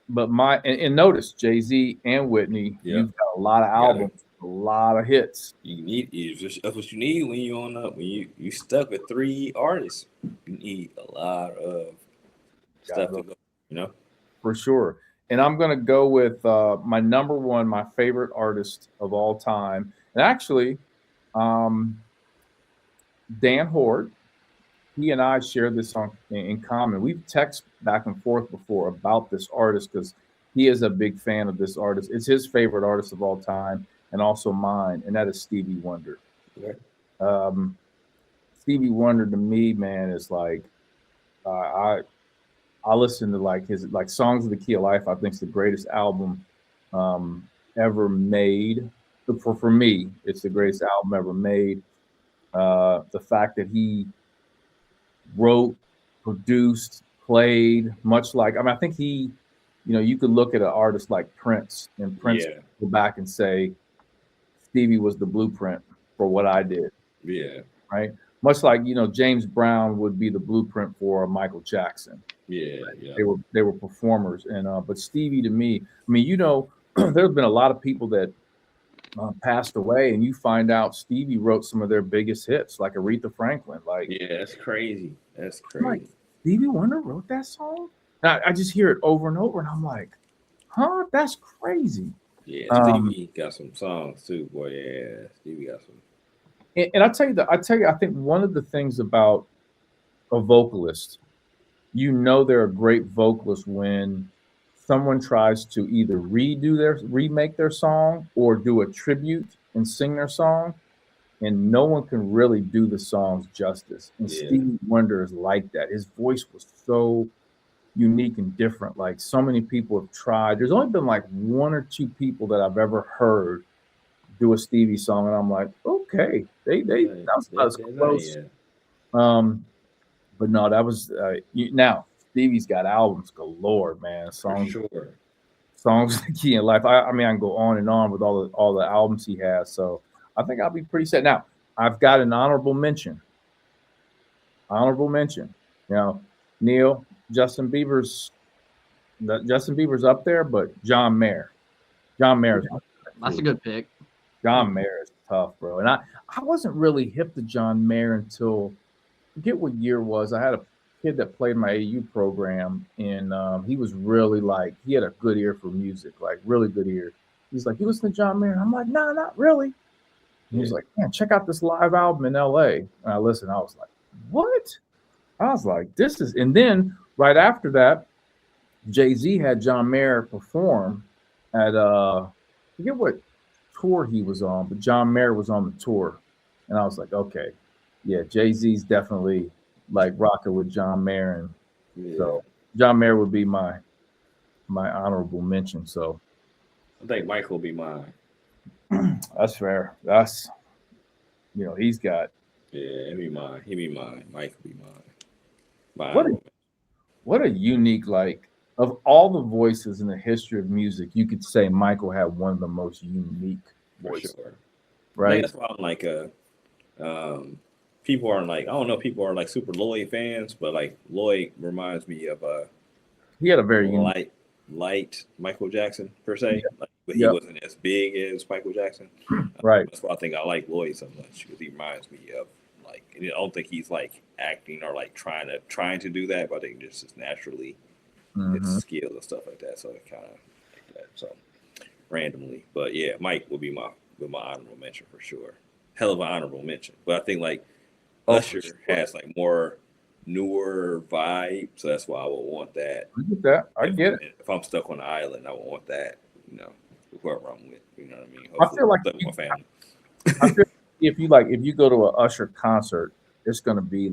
But and notice Jay-Z and Whitney, Yeah. you've got a lot of albums, a lot of hits. That's what you need when you on up. When you stuck with 3 artists, you need a lot of stuff to go. You know, for sure. And I'm gonna go with my number one, my favorite artist of all time, and actually, Dan Horde. He and I share this in common. We've texted back and forth before about this artist because he is a big fan of this artist. It's his favorite artist of all time, and also mine, and that is Stevie Wonder. okay. Stevie Wonder to me, man, is like I listen to like his like Songs of the Key of Life. I think it's the greatest album ever made. For me, it's the greatest album ever made. The fact that he wrote, produced, played, much like I think he, you could look at an artist like Prince, and Prince go back and say Stevie was the blueprint for what I did. Yeah. Right. Much like James Brown would be the blueprint for Michael Jackson. Yeah. They were performers, and but Stevie to me, there's been a lot of people that passed away, and you find out Stevie wrote some of their biggest hits, like Aretha Franklin. Like, yeah, that's crazy. That's crazy. Like, Stevie Wonder wrote that song. I just hear it over and over, and I'm like, huh, that's crazy. Yeah, Stevie got some songs too, boy. Yeah, Stevie got some. And I tell you, I think one of the things about a vocalist, they're a great vocalist when someone tries to either remake their song or do a tribute and sing their song, and no one can really do the songs justice. And Stevie Wonder is like that. His voice was so unique and different. Like, so many people have tried. There's only been like 1 or 2 people that I've ever heard do a Stevie song, and I'm like, okay, that was close. But no, that was now Stevie's got albums galore, man. Songs of the Key in Life. I can go on and on with all the albums he has. So I think I'll be pretty set. Now, I've got an honorable mention. Neil, Justin Bieber's up there, but John Mayer. That's a good pick. John Mayer is tough, bro. And I wasn't really hip to John Mayer until, I forget what year it was. I had a kid that played my AU program, and he was really he had a good ear for music, like really good ear. He's like, you listen to John Mayer? I'm like, no, not really. And he's like, man, check out this live album in LA. And I listened, I was like, what? I was like, this is, and then right after that, Jay-Z had John Mayer perform at I forget what tour he was on, but John Mayer was on the tour. And I was like, okay, yeah, Jay-Z's definitely like rocking with John Mayer. And so John Mayer would be my honorable mention. So I think Mike will be mine. That's fair. That's he's got. Yeah, he'll be mine. Mike will be mine. What a unique, of all the voices in the history of music, you could say Michael had one of the most unique voices. For sure. Right. That's why I'm like people aren't I don't know, people are like super Lloyd fans, but like Lloyd reminds me of he had a very light Michael Jackson per se. But he wasn't as big as Michael Jackson. Right. That's why I think I like Lloyd so much, because he reminds me of I don't think he's acting or trying to do that, but I think just naturally his skill and stuff like that. So it kind of like that. So randomly, but yeah, Mike will be my honorable mention for sure. Hell of an honorable mention, but I think Usher has more newer vibe, so that's why I would want that. I get that. I get it. If I'm stuck on the island, I would want that. Whoever I'm with, you know what I mean. Hopefully, I feel like with my family. I feel if you go to an Usher concert, it's going to be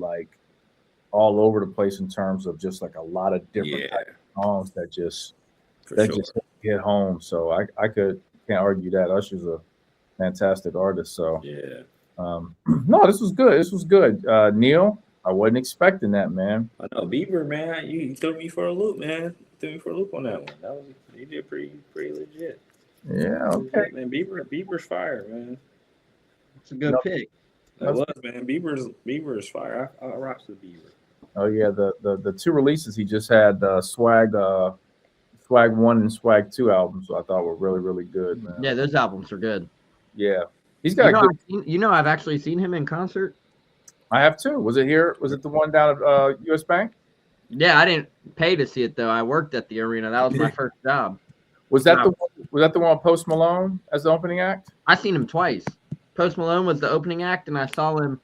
all over the place in terms of just a lot of different type of songs that just hit home. So I can't argue that. Usher's a fantastic artist. So no, this was good. Neil, I wasn't expecting that, man. I know Bieber, man. You threw me for a loop, man. Threw me for a loop on that one. You did pretty legit. Yeah, okay. Man, Bieber's fire, man. It's a good pick. That was, man. Beaver's fire. I rock the Beaver. Oh yeah, the two releases he just had, Swag 1 and Swag 2 albums, I thought were really, really good, man. Yeah, those albums are good. Yeah. He's got I've actually seen him in concert. I have too. Was it here? Was it the one down at US Bank? Yeah, I didn't pay to see it though. I worked at the arena. That was my first job. Was that the one with Post Malone as the opening act? I seen him twice. Post Malone was the opening act, and I saw him.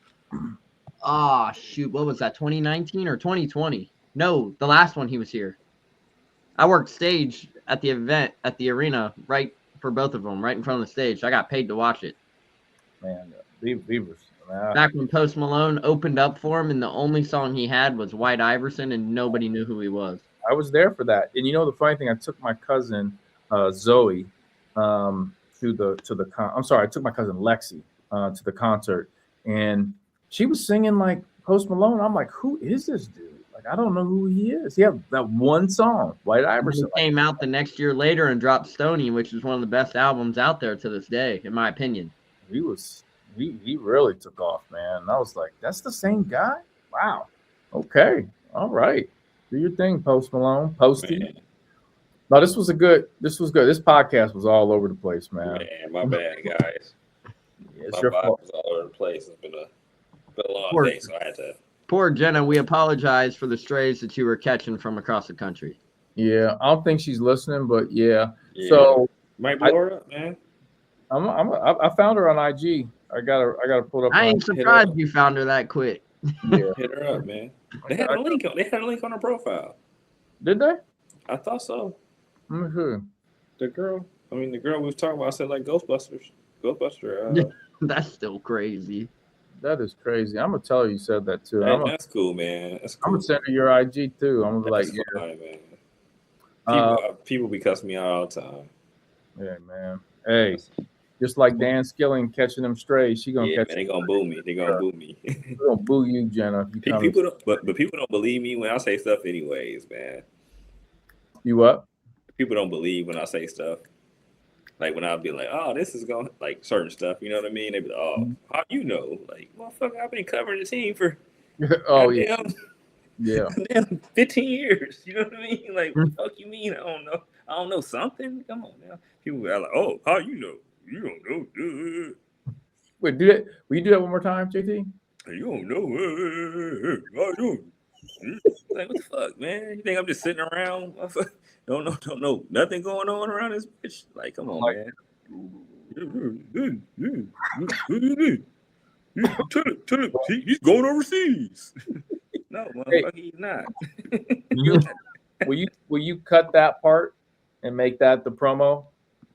What was that? 2019 or 2020? No, the last one he was here. I worked stage at the event at the arena, right for both of them, right in front of the stage. I got paid to watch it. Man, Beavers. Back when Post Malone opened up for him, and the only song he had was White Iverson, and nobody knew who he was. I was there for that, and the funny thing, I took my cousin Zoe I took my cousin Lexi to the concert, and she was singing like Post Malone. I'm like, who is this dude? Like, I don't know who he is. He had that one song, White Iverson. He came out the next year later and dropped Stoney, which is one of the best albums out there to this day, in my opinion. He really took off, man. And I was like, that's the same guy? Wow. Okay. All right. Do your thing, Post Malone. Posty. Man. No, this was good. This podcast was all over the place, man. Man, my bad, guys. Yeah, it's your fault. Was all over the place. It's been a long day, so I had to. Poor Jenna, we apologize for the strays that you were catching from across the country. Yeah, I don't think she's listening, but yeah. So might blow her up, man. I found her on IG. I gotta pull it up. I ain't surprised you found her that quick. Yeah, hit her up, man. They had a link on her profile. Did they? I thought so. Mm-hmm. The girl we was talking about, I said like Ghostbuster. That's still crazy. That is crazy. I'm gonna tell her you said that too. Hey, that's cool, man. That's cool. I'm gonna send her your IG too. I'm gonna be like, man. People be cussing me out all the time. Yeah, man. Hey, just like Dan Skilling catching them strays, she gonna catch. Man, they gonna boo me. They gonna boo me. They gonna boo you, Jenna. People don't believe me when I say stuff, anyways, man. You what? People don't believe when I say stuff. Like when I'll be like, "Oh, this is going like certain stuff," you know what I mean? They be like, "Oh, how you know?" Like, motherfucker, I've been covering the team for yeah, 15 years. You know what I mean? Like, what the fuck you mean? I don't know something. Come on now. People are like, "Oh, how you know? You don't know." Wait, do that. Will you do that one more time, JT? You don't know. I don't. Like, what the fuck, man? You think I'm just sitting around? Don't know nothing going on around this bitch. Like, come on, man. He's going overseas. No, motherfucker, he's not. Will you cut that part and make that the promo?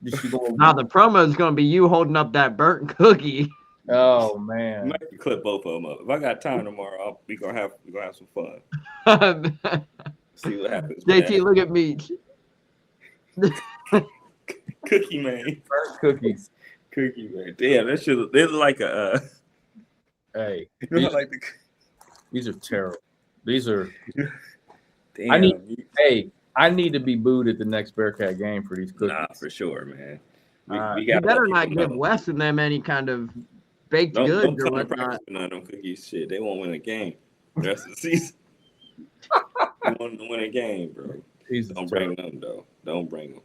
Now the promo is going to be you holding up that burnt cookie. Oh man! You might clip both of them up. If I got time tomorrow, we gonna have some fun. See what happens. JT, man. Look at me. Cookie man. Burnt cookies. Cookie man. Damn, that shit. They're like a. Hey, these are terrible. These are. Damn. I need to be booed at the next Bearcat game for these cookies. Nah, for sure, man. You better not give Wes and them any kind of baked goods or whatnot. None of them cookies, shit. They won't win a game the rest of the season. They want to win a game, bro. Don't bring them, though. Don't bring them.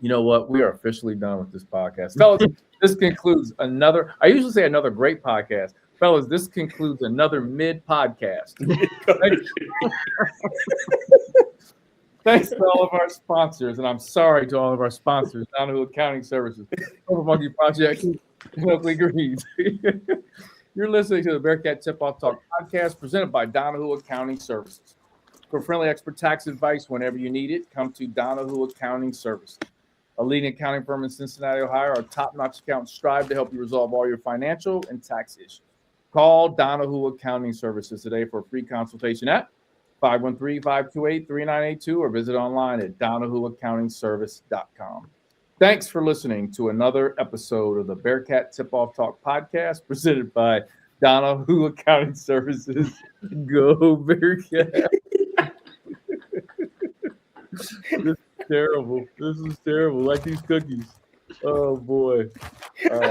You know what? We are officially done with this podcast. Fellas, this concludes another, I usually say another great podcast. Fellas, this concludes another mid-podcast. Thanks to all of our sponsors, and I'm sorry to all of our sponsors, Donahue Accounting Services, Over Monkey Project, and Oakley Greens. You're listening to the Bearcat Tip-Off Talk podcast presented by Donahue Accounting Services. For friendly expert tax advice whenever you need it, come to Donahue Accounting Services. A leading accounting firm in Cincinnati, Ohio, our top-notch accountants strive to help you resolve all your financial and tax issues. Call Donahue Accounting Services today for a free consultation at 513-528-3982 or visit online at DonahueAccountingService.com. Thanks for listening to another episode of the Bearcat Tip-Off Talk podcast presented by Donahue Accounting Services. Go Bearcat. This is terrible. Like these cookies. Oh, boy.